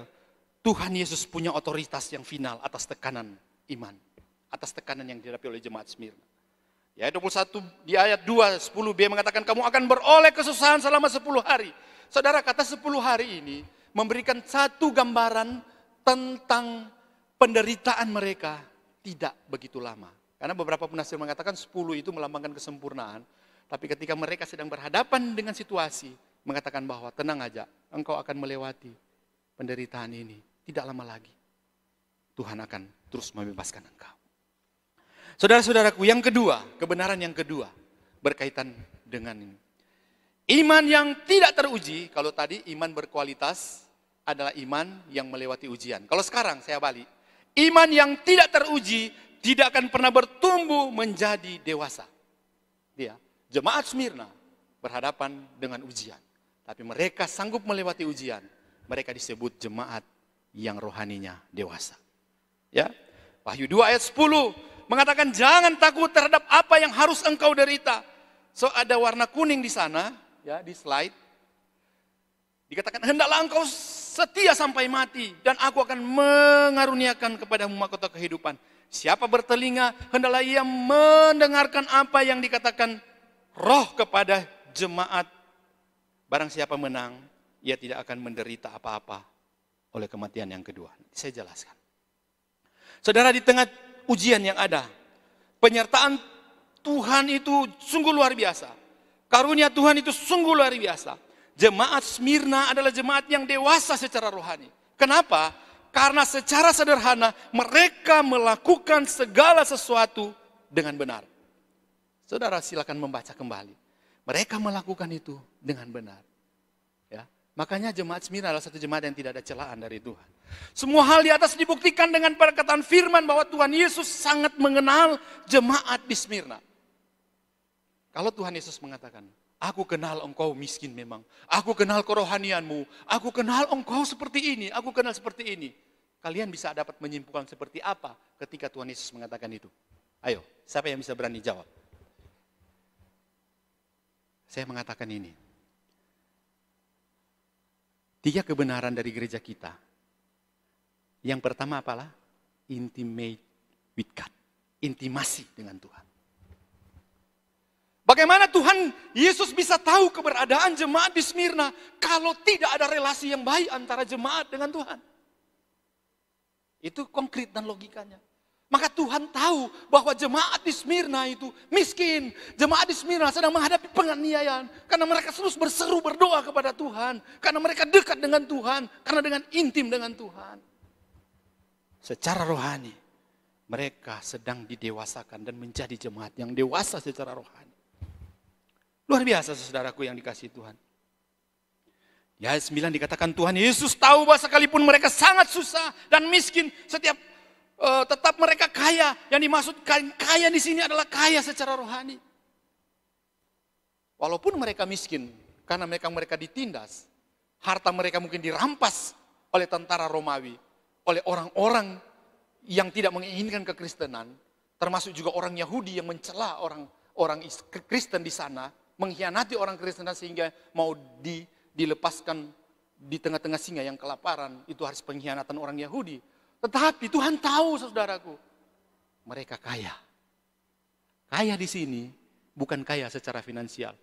Tuhan Yesus punya otoritas yang final atas tekanan iman. Atas tekanan yang dihadapi oleh jemaat Smyrna. Ya, 21 di ayat 2, 10b mengatakan kamu akan beroleh kesusahan selama 10 hari. Saudara, kata 10 hari ini memberikan satu gambaran tentang penderitaan mereka tidak begitu lama. Karena beberapa penafsir mengatakan 10 itu melambangkan kesempurnaan. Tapi ketika mereka sedang berhadapan dengan situasi, mengatakan bahwa tenang aja, engkau akan melewati penderitaan ini. Tidak lama lagi. Tuhan akan terus membebaskan engkau. Saudara-saudaraku, yang kedua, kebenaran yang kedua berkaitan dengan ini. Iman yang tidak teruji, kalau tadi iman berkualitas adalah iman yang melewati ujian. Kalau sekarang saya balik, iman yang tidak teruji tidak akan pernah bertumbuh menjadi dewasa. Dia, jemaat Smyrna berhadapan dengan ujian. Tapi mereka sanggup melewati ujian. Mereka disebut jemaat yang rohaninya dewasa. Ya, Wahyu 2 ayat 10. Mengatakan jangan takut terhadap apa yang harus engkau derita. So ada warna kuning di sana, ya di slide, dikatakan, hendaklah engkau setia sampai mati, dan aku akan mengaruniakan kepadamu mahkota kehidupan. Siapa bertelinga, hendaklah ia mendengarkan apa yang dikatakan Roh kepada jemaat. Barang siapa menang, ia tidak akan menderita apa-apa oleh kematian yang kedua. Saya jelaskan. Saudara, di tengah ujian yang ada, penyertaan Tuhan itu sungguh luar biasa. Karunia Tuhan itu sungguh luar biasa. Jemaat Smyrna adalah jemaat yang dewasa secara rohani. Kenapa? Karena secara sederhana mereka melakukan segala sesuatu dengan benar. Saudara silakan membaca kembali. Mereka melakukan itu dengan benar. Ya, makanya jemaat Smyrna adalah satu jemaat yang tidak ada celaan dari Tuhan. Semua hal di atas dibuktikan dengan perkataan firman bahwa Tuhan Yesus sangat mengenal jemaat di Smyrna. Kalau Tuhan Yesus mengatakan, aku kenal engkau miskin memang. Aku kenal kerohanianmu. Aku kenal engkau seperti ini. Aku kenal seperti ini. Kalian bisa dapat menyimpulkan seperti apa ketika Tuhan Yesus mengatakan itu? Ayo, siapa yang bisa berani jawab? Saya mengatakan ini. 3 kebenaran dari gereja kita. Yang pertama apalah? Intimate with God. Intimasi dengan Tuhan. Bagaimana Tuhan Yesus bisa tahu keberadaan jemaat di Smyrna kalau tidak ada relasi yang baik antara jemaat dengan Tuhan? Itu konkret dan logikanya. Maka Tuhan tahu bahwa jemaat di Smyrna itu miskin. Jemaat di Smyrna sedang menghadapi penganiayaan. Karena mereka terus berseru berdoa kepada Tuhan. Karena mereka dekat dengan Tuhan. Karena dengan intim dengan Tuhan. Secara rohani mereka sedang didewasakan dan menjadi jemaat yang dewasa secara rohani. Luar biasa saudaraku yang dikasihi Tuhan. Di ayat 9 dikatakan Tuhan Yesus tahu bahwa sekalipun mereka sangat susah dan miskin, tetap mereka kaya. Yang dimaksud kaya di sini adalah kaya secara rohani. Walaupun mereka miskin karena mereka ditindas, harta mereka mungkin dirampas oleh tentara Romawi, oleh orang-orang yang tidak menginginkan kekristenan, termasuk juga orang Yahudi yang mencela orang Kristen di sana, mengkhianati orang Kristen sehingga mau dilepaskan di tengah-tengah singa yang kelaparan. Itu harus pengkhianatan orang Yahudi. Tetapi Tuhan tahu saudaraku, mereka kaya. Kaya di sini bukan kaya secara finansial.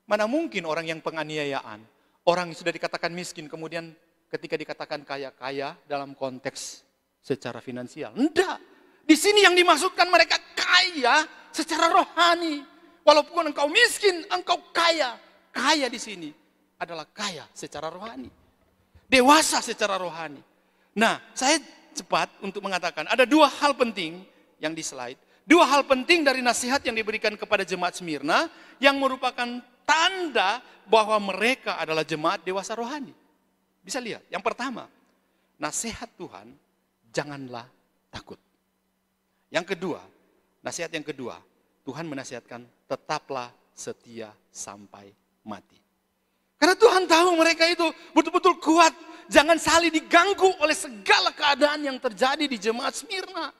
Mana mungkin orang yang penganiayaan, orang yang sudah dikatakan miskin, kemudian ketika dikatakan kaya dalam konteks secara finansial. Enggak. Di sini yang dimaksudkan mereka kaya secara rohani. Walaupun engkau miskin, engkau kaya. Kaya di sini adalah kaya secara rohani. Dewasa secara rohani. Nah, saya cepat untuk mengatakan ada 2 hal penting yang di slide. 2 hal penting dari nasihat yang diberikan kepada jemaat Smyrna yang merupakan tanda bahwa mereka adalah jemaat dewasa rohani. Bisa lihat, yang pertama, nasihat Tuhan, janganlah takut. Yang kedua, nasihat yang kedua, Tuhan menasihatkan, tetaplah setia sampai mati. Karena Tuhan tahu mereka itu betul-betul kuat. Jangan saling diganggu oleh segala keadaan yang terjadi di jemaat Smyrna.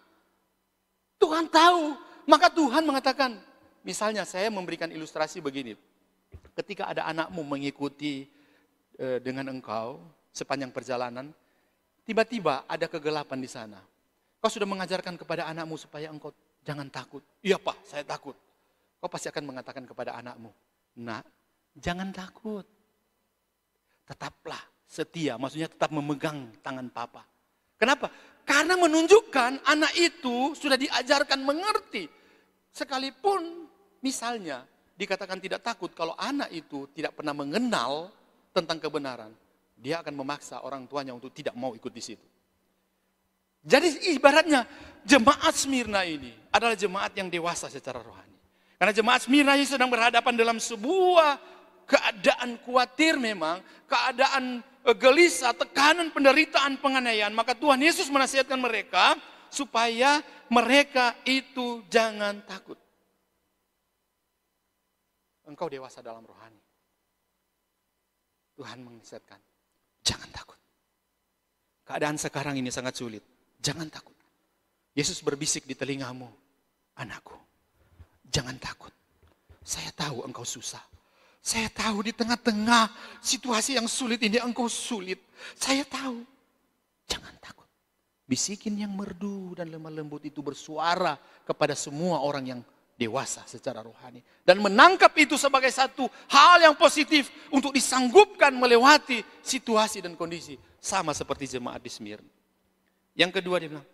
Tuhan tahu. Maka Tuhan mengatakan, misalnya saya memberikan ilustrasi begini. Ketika ada anakmu mengikuti dengan engkau sepanjang perjalanan, tiba-tiba ada kegelapan di sana. Kau sudah mengajarkan kepada anakmu supaya engkau jangan takut. Iya Pak, saya takut. Kau pasti akan mengatakan kepada anakmu, nak, jangan takut. Tetaplah setia, maksudnya tetap memegang tangan papa. Kenapa? Karena menunjukkan anak itu sudah diajarkan mengerti. Sekalipun misalnya dikatakan tidak takut, kalau anak itu tidak pernah mengenal tentang kebenaran, dia akan memaksa orang tuanya untuk tidak mau ikut di situ. Jadi ibaratnya jemaat Smyrna ini adalah jemaat yang dewasa secara rohani. Karena jemaat Smyrna ini sedang berhadapan dalam sebuah keadaan khawatir memang, keadaan gelisah, tekanan, penderitaan, penganiayaan. Maka Tuhan Yesus menasihatkan mereka supaya mereka itu jangan takut. Engkau dewasa dalam rohani. Tuhan menasihatkan, jangan takut. Keadaan sekarang ini sangat sulit. Jangan takut. Yesus berbisik di telingamu, anakku, jangan takut. Saya tahu engkau susah. Saya tahu di tengah-tengah situasi yang sulit ini engkau sulit. Saya tahu. Jangan takut. Bisikin yang merdu dan lemah lembut itu bersuara kepada semua orang yang dewasa secara rohani. Dan menangkap itu sebagai satu hal yang positif untuk disanggupkan melewati situasi dan kondisi. Sama seperti jemaat di Smyrna. Yang kedua dia bilang,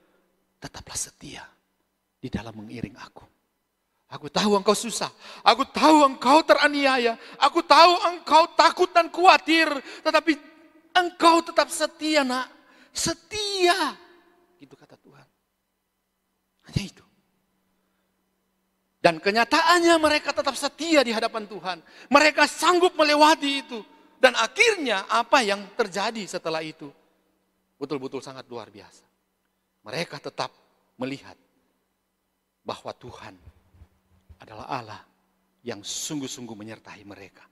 tetaplah setia di dalam mengiring aku. Aku tahu engkau susah. Aku tahu engkau teraniaya. Aku tahu engkau takut dan khawatir. Tetapi engkau tetap setia, nak. Setia. Gitu kata Tuhan. Hanya itu. Dan kenyataannya mereka tetap setia di hadapan Tuhan. Mereka sanggup melewati itu. Dan akhirnya apa yang terjadi setelah itu? Betul-betul sangat luar biasa. Mereka tetap melihat bahwa Tuhan adalah Allah yang sungguh-sungguh menyertai mereka.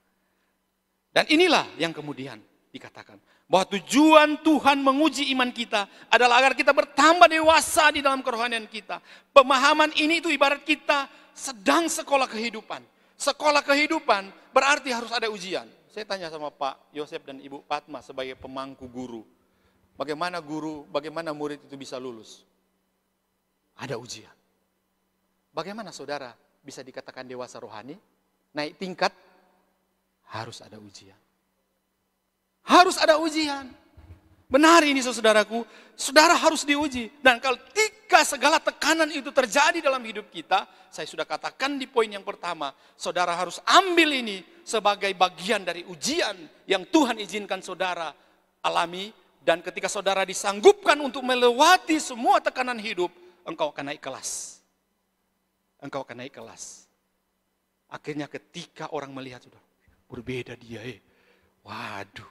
Dan inilah yang kemudian dikatakan bahwa tujuan Tuhan menguji iman kita adalah agar kita bertambah dewasa di dalam kerohanian kita. Pemahaman ini itu ibarat kita sedang sekolah kehidupan. Sekolah kehidupan berarti harus ada ujian. Saya tanya sama Pak Yosef dan Ibu Fatma sebagai pemangku guru. Bagaimana murid itu bisa lulus? Ada ujian. Bagaimana saudara bisa dikatakan dewasa rohani? Naik tingkat, harus ada ujian. Harus ada ujian. Benar ini saudaraku, saudara harus diuji. Dan ketika segala tekanan itu terjadi dalam hidup kita, saya sudah katakan di poin yang pertama, saudara harus ambil ini sebagai bagian dari ujian yang Tuhan izinkan saudara alami. Dan ketika saudara disanggupkan untuk melewati semua tekanan hidup, engkau akan naik kelas. Engkau akan naik kelas. Akhirnya ketika orang melihat sudah berbeda dia, waduh,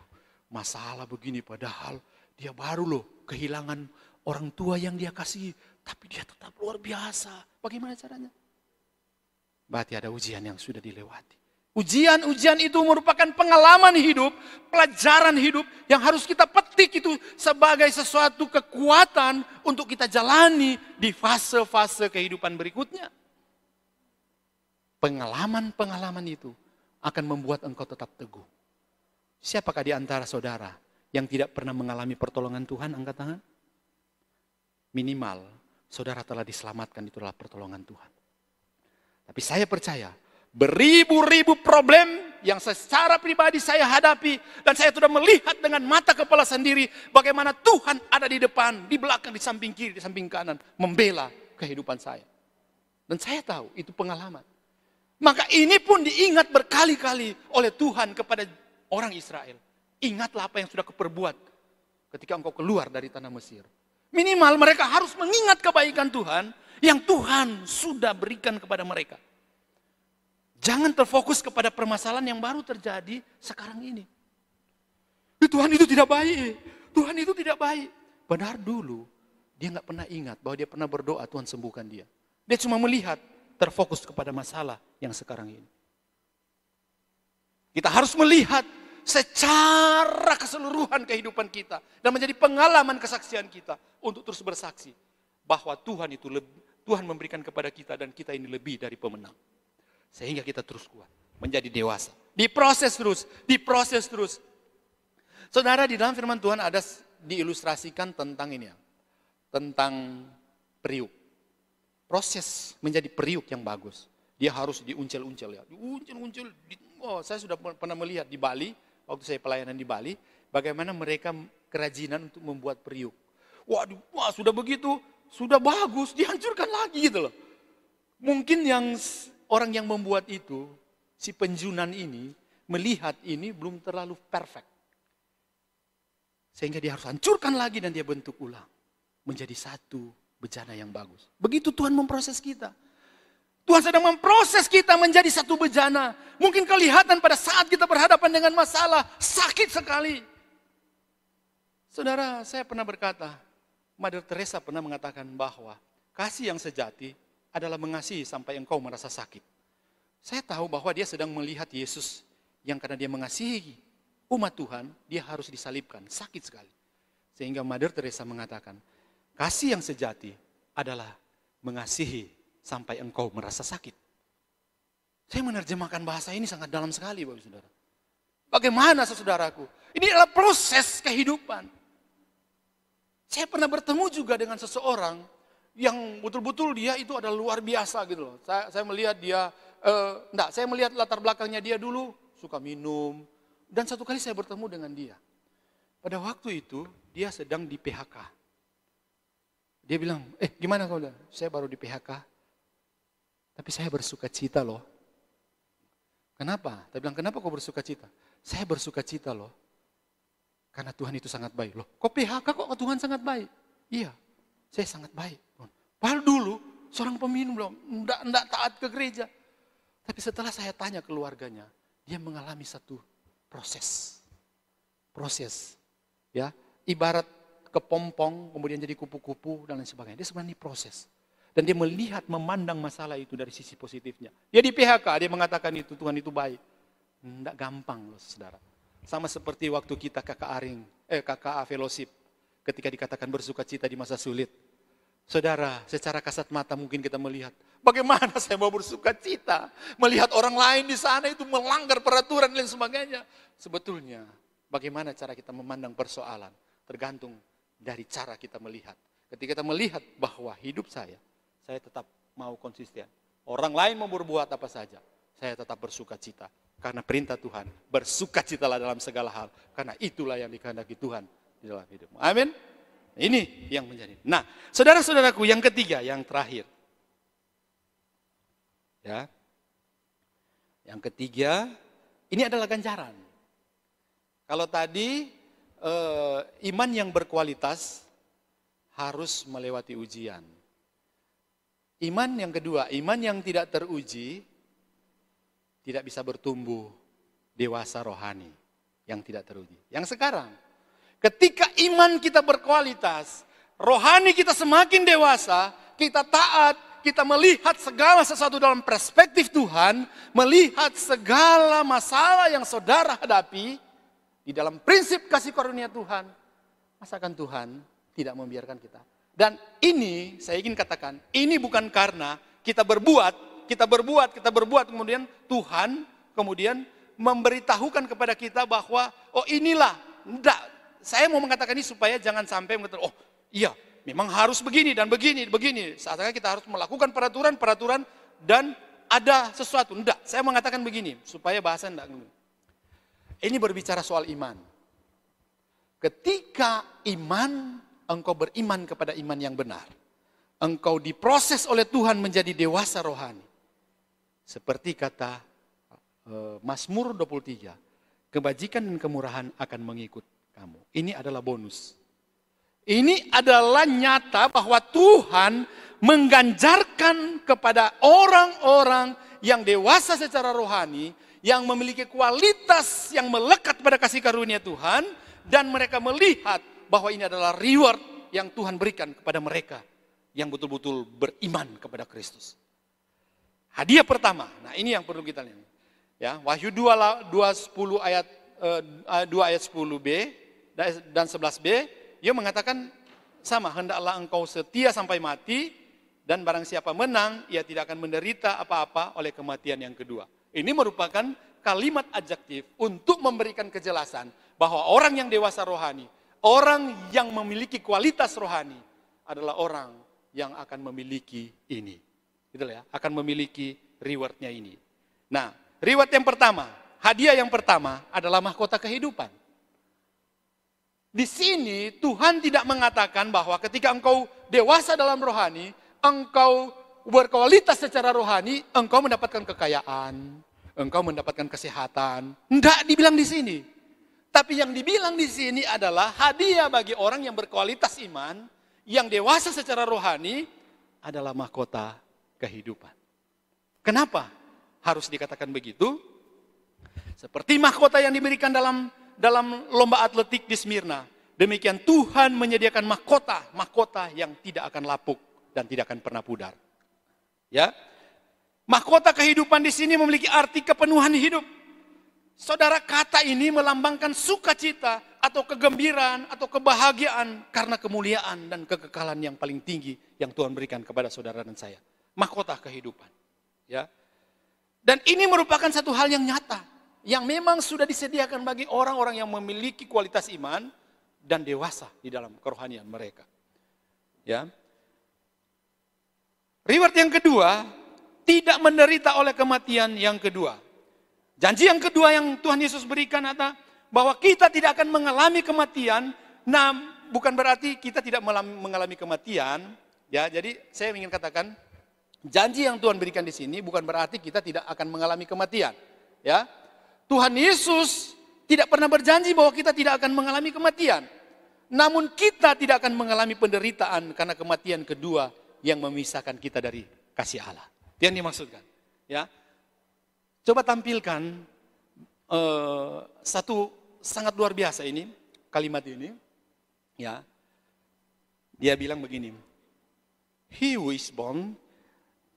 masalah begini padahal dia baru loh kehilangan orang tua yang dia kasih, tapi dia tetap luar biasa. Bagaimana caranya? Berarti ada ujian yang sudah dilewati. Ujian-ujian itu merupakan pengalaman hidup, pelajaran hidup yang harus kita petik itu sebagai sesuatu kekuatan untuk kita jalani di fase-fase kehidupan berikutnya. Pengalaman-pengalaman itu akan membuat engkau tetap teguh. Siapakah di antara saudara yang tidak pernah mengalami pertolongan Tuhan? Angkat tangan. Minimal saudara telah diselamatkan, itu adalah pertolongan Tuhan. Tapi saya percaya beribu-ribu problem yang secara pribadi saya hadapi. Dan saya sudah melihat dengan mata kepala sendiri bagaimana Tuhan ada di depan, di belakang, di samping kiri, di samping kanan. Membela kehidupan saya. Dan saya tahu itu pengalaman. Maka ini pun diingat berkali-kali oleh Tuhan kepada orang Israel. Ingatlah apa yang sudah kuperbuat ketika engkau keluar dari tanah Mesir. Minimal mereka harus mengingat kebaikan Tuhan yang Tuhan sudah berikan kepada mereka. Jangan terfokus kepada permasalahan yang baru terjadi sekarang ini. Tuhan itu tidak baik. Tuhan itu tidak baik. Benar dulu dia nggak pernah ingat bahwa dia pernah berdoa Tuhan sembuhkan dia. Dia cuma melihat, terfokus kepada masalah yang sekarang ini. Kita harus melihat secara keseluruhan kehidupan kita dan menjadi pengalaman kesaksian kita untuk terus bersaksi bahwa Tuhan memberikan kepada kita dan kita ini lebih dari pemenang. Sehingga kita terus kuat, menjadi dewasa. Diproses terus. Saudara, di dalam firman Tuhan ada diilustrasikan tentang ini ya, tentang periuk. Proses menjadi periuk yang bagus. Dia harus diuncil-uncil ya. Diuncil-uncil. Saya sudah pernah melihat di Bali, waktu saya pelayanan di Bali, bagaimana mereka kerajinan untuk membuat periuk. Wah, sudah begitu, sudah bagus, dihancurkan lagi gitu loh. Mungkin orang yang membuat itu, si penjunan ini, melihat ini belum terlalu perfect. Sehingga dia harus hancurkan lagi dan dia bentuk ulang. Menjadi satu bejana yang bagus. Begitu Tuhan memproses kita. Tuhan sedang memproses kita menjadi satu bejana. Mungkin kelihatan pada saat kita berhadapan dengan masalah, sakit sekali. Saudara, saya pernah berkata, Mother Teresa pernah mengatakan bahwa kasih yang sejati adalah mengasihi sampai engkau merasa sakit. Saya tahu bahwa dia sedang melihat Yesus yang karena dia mengasihi umat Tuhan, dia harus disalibkan, sakit sekali. Sehingga Mother Teresa mengatakan, kasih yang sejati adalah mengasihi sampai engkau merasa sakit. Saya menerjemahkan bahasa ini sangat dalam sekali, Bapak Saudara. Bagaimana saudaraku? Ini adalah proses kehidupan. Saya pernah bertemu juga dengan seseorang yang betul-betul dia itu adalah luar biasa gitu loh. Saya melihat dia, saya melihat latar belakangnya dia dulu suka minum. Dan satu kali saya bertemu dengan dia. Pada waktu itu dia sedang di PHK. Dia bilang, gimana kau? Saya baru di PHK. Tapi saya bersuka cita loh. Kenapa? Dia bilang, kenapa kau bersuka cita? Saya bersuka cita loh. Karena Tuhan itu sangat baik. Loh, kok PHK kok Tuhan sangat baik? Iya, saya sangat baik. Padahal dulu seorang peminum loh, enggak taat ke gereja. Tapi setelah saya tanya keluarganya, dia mengalami satu proses. Proses. Ya, ibarat kepompong, kemudian jadi kupu-kupu dan lain sebagainya. Dia sebenarnya proses. Dan dia melihat, memandang masalah itu dari sisi positifnya. Dia di PHK, dia mengatakan itu, Tuhan itu baik. Tidak gampang loh saudara. Sama seperti waktu kita KKA fellowship. Ketika dikatakan bersuka cita di masa sulit. Saudara, secara kasat mata mungkin kita melihat. Bagaimana saya mau bersuka cita? Melihat orang lain di sana itu melanggar peraturan dan lain sebagainya. Sebetulnya, bagaimana cara kita memandang persoalan? Tergantung dari cara kita melihat. Ketika kita melihat bahwa hidup saya tetap mau konsisten. Orang lain mau berbuat apa saja, saya tetap bersuka cita. Karena perintah Tuhan, bersukacitalah dalam segala hal. Karena itulah yang dikehendaki Tuhan di dalam hidupmu. Amin. Ini yang menjadi. Nah, saudara-saudaraku yang ketiga, yang terakhir. Ya. Yang ketiga, ini adalah ganjaran. Kalau tadi iman yang berkualitas harus melewati ujian. Iman yang kedua, iman yang tidak teruji tidak bisa bertumbuh dewasa rohani yang tidak teruji. Yang sekarang, ketika iman kita berkualitas, rohani kita semakin dewasa, kita taat, kita melihat segala sesuatu dalam perspektif Tuhan, melihat segala masalah yang saudara hadapi, di dalam prinsip kasih karunia Tuhan, masakan Tuhan tidak membiarkan kita. Dan ini, saya ingin katakan, ini bukan karena kita berbuat, kemudian Tuhan kemudian memberitahukan kepada kita bahwa, oh inilah, enggak. Saya mau mengatakan ini supaya jangan sampai mengatakan, oh iya, memang harus begini dan begini. Saatnya kita harus melakukan peraturan dan ada sesuatu. Enggak, saya mengatakan begini, supaya bahasa enggak. Ini berbicara soal iman. Ketika iman, engkau beriman kepada iman yang benar. Engkau diproses oleh Tuhan menjadi dewasa rohani. Seperti kata Mazmur 23, kebajikan dan kemurahan akan mengikut kamu. Ini adalah bonus. Ini adalah nyata bahwa Tuhan mengganjarkan kepada orang-orang yang dewasa secara rohani, yang memiliki kualitas yang melekat pada kasih karunia Tuhan, dan mereka melihat bahwa ini adalah reward yang Tuhan berikan kepada mereka yang betul-betul beriman kepada Kristus. Hadiah pertama, nah ini yang perlu kita lihat. Ya, Wahyu 2:10 ayat 10b dan 11b, dia mengatakan sama, hendaklah engkau setia sampai mati, dan barang siapa menang, ia tidak akan menderita apa-apa oleh kematian yang kedua. Ini merupakan kalimat adjektif untuk memberikan kejelasan bahwa orang yang dewasa rohani, orang yang memiliki kualitas rohani adalah orang yang akan memiliki ini. Gitu ya, akan memiliki rewardnya ini. Nah, reward yang pertama, hadiah yang pertama adalah mahkota kehidupan. Di sini Tuhan tidak mengatakan bahwa ketika engkau dewasa dalam rohani, engkau berkualitas secara rohani, engkau mendapatkan kekayaan, engkau mendapatkan kesehatan. Tidak dibilang di sini. Tapi yang dibilang di sini adalah hadiah bagi orang yang berkualitas iman, yang dewasa secara rohani adalah mahkota kehidupan. Kenapa harus dikatakan begitu? Seperti mahkota yang diberikan dalam lomba atletik di Smyrna. Demikian Tuhan menyediakan mahkota yang tidak akan lapuk dan tidak akan pernah pudar. Ya. Mahkota kehidupan di sini memiliki arti kepenuhan hidup. Saudara, kata ini melambangkan sukacita atau kegembiraan atau kebahagiaan karena kemuliaan dan kekekalan yang paling tinggi yang Tuhan berikan kepada saudara dan saya. Mahkota kehidupan. Ya. Dan ini merupakan satu hal yang nyata, yang memang sudah disediakan bagi orang-orang yang memiliki kualitas iman dan dewasa di dalam kerohanian mereka. Ya. Reward yang kedua, tidak menderita oleh kematian yang kedua. Janji yang kedua yang Tuhan Yesus berikan adalah bahwa kita tidak akan mengalami kematian. Nah, bukan berarti kita tidak mengalami kematian. Ya, jadi saya ingin katakan, janji yang Tuhan berikan di sini bukan berarti kita tidak akan mengalami kematian. Ya, Tuhan Yesus tidak pernah berjanji bahwa kita tidak akan mengalami kematian. Namun kita tidak akan mengalami penderitaan karena kematian kedua yang memisahkan kita dari kasih Allah. Itu yang dimaksudkan. Ya, coba tampilkan satu sangat luar biasa ini kalimat ini. Ya, dia bilang begini. He who is born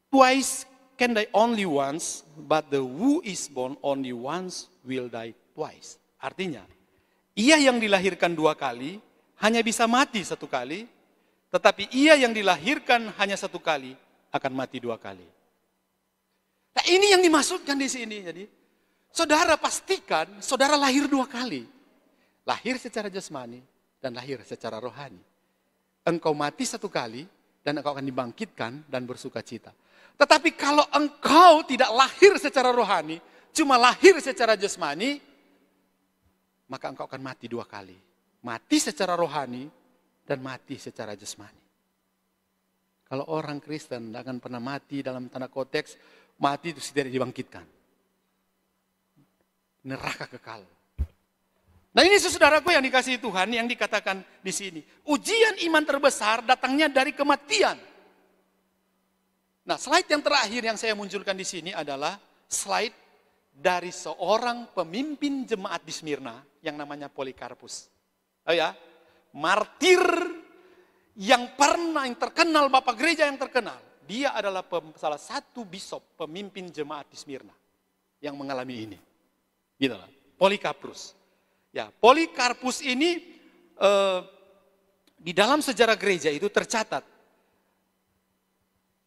twice can die only once, but the who is born only once will die twice. Artinya, ia yang dilahirkan dua kali hanya bisa mati satu kali, tetapi ia yang dilahirkan hanya satu kali akan mati dua kali. Nah, ini yang dimaksudkan di sini. Jadi, saudara pastikan saudara lahir dua kali. Lahir secara jasmani dan lahir secara rohani. Engkau mati satu kali dan engkau akan dibangkitkan dan bersuka cita. Tetapi kalau engkau tidak lahir secara rohani, cuma lahir secara jasmani, maka engkau akan mati dua kali. Mati secara rohani dan mati secara jasmani. Kalau orang Kristen tidak akan pernah mati dalam tanda konteks, mati itu tidak dibangkitkan. Neraka kekal. Nah, ini saudaraku yang dikasihi Tuhan, yang dikatakan di sini. Ujian iman terbesar datangnya dari kematian. Nah, slide yang terakhir yang saya munculkan di sini adalah slide dari seorang pemimpin jemaat di Smyrna yang namanya Polikarpus. Oh ya, martir yang terkenal, bapak gereja yang terkenal. Dia adalah salah satu bishop, pemimpin jemaat di Smyrna yang mengalami ini. Gitu lah, Polikarpus. Ya, Polikarpus ini di dalam sejarah gereja itu tercatat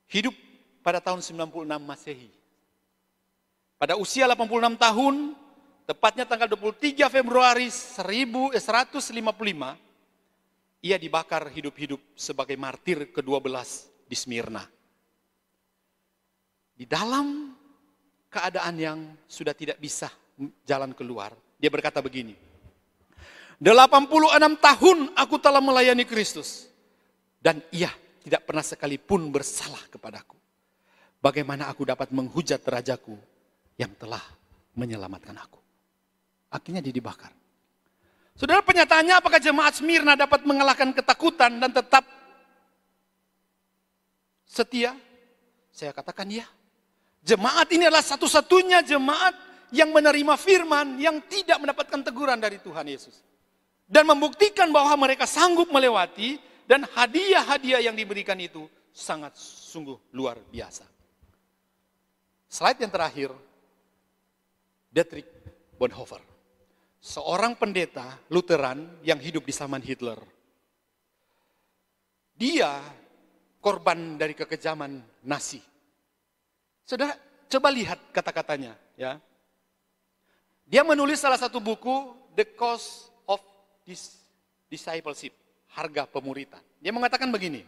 hidup pada tahun 96 Masehi. Pada usia 86 tahun, tepatnya tanggal 23 Februari 1155, ia dibakar hidup-hidup sebagai martir ke-12 di Smyrna. Di dalam keadaan yang sudah tidak bisa jalan keluar, dia berkata begini, 86 tahun aku telah melayani Kristus, dan ia tidak pernah sekalipun bersalah kepadaku. Bagaimana aku dapat menghujat rajaku yang telah menyelamatkan aku? Akhirnya dia dibakar. Saudara, pernyataannya apakah jemaat Smyrna dapat mengalahkan ketakutan dan tetap setia? Saya katakan ya. Jemaat ini adalah satu-satunya jemaat yang menerima firman, yang tidak mendapatkan teguran dari Tuhan Yesus. Dan membuktikan bahwa mereka sanggup melewati, dan hadiah-hadiah yang diberikan itu sangat sungguh luar biasa. Slide yang terakhir, Dietrich Bonhoeffer. Seorang pendeta Lutheran yang hidup di zaman Hitler. Dia korban dari kekejaman Nazi. Saudara, coba lihat kata-katanya. Ya. Dia menulis salah satu buku, The Cost of Discipleship, harga pemuritan. Dia mengatakan begini,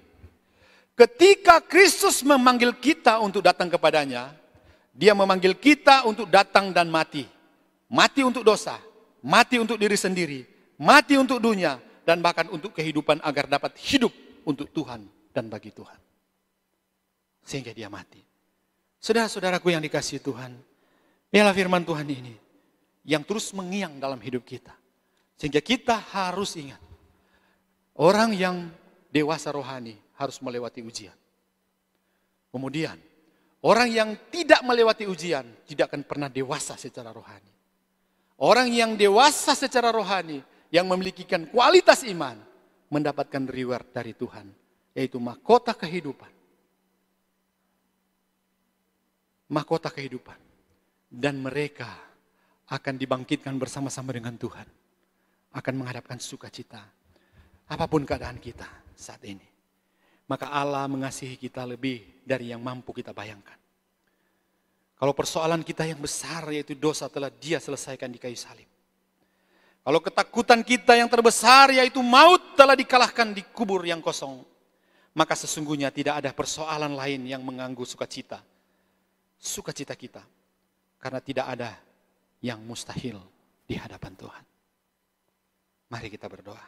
ketika Kristus memanggil kita untuk datang kepadanya, dia memanggil kita untuk datang dan mati. Mati untuk dosa, mati untuk diri sendiri, mati untuk dunia, dan bahkan untuk kehidupan agar dapat hidup untuk Tuhan dan bagi Tuhan. Sehingga dia mati. Saudara-saudaraku yang dikasihi Tuhan, biarlah firman Tuhan ini yang terus mengiang dalam hidup kita. Sehingga kita harus ingat, orang yang dewasa rohani harus melewati ujian. Kemudian, orang yang tidak melewati ujian tidak akan pernah dewasa secara rohani. Orang yang dewasa secara rohani, yang memiliki kualitas iman, mendapatkan reward dari Tuhan, yaitu mahkota kehidupan. Mahkota kehidupan. Dan mereka akan dibangkitkan bersama-sama dengan Tuhan. Akan menghadapkan sukacita. Apapun keadaan kita saat ini. Maka Allah mengasihi kita lebih dari yang mampu kita bayangkan. Kalau persoalan kita yang besar yaitu dosa telah Dia selesaikan di kayu salib. Kalau ketakutan kita yang terbesar yaitu maut telah dikalahkan di kubur yang kosong, maka sesungguhnya tidak ada persoalan lain yang mengganggu sukacita kita. Karena tidak ada yang mustahil di hadapan Tuhan. Mari kita berdoa.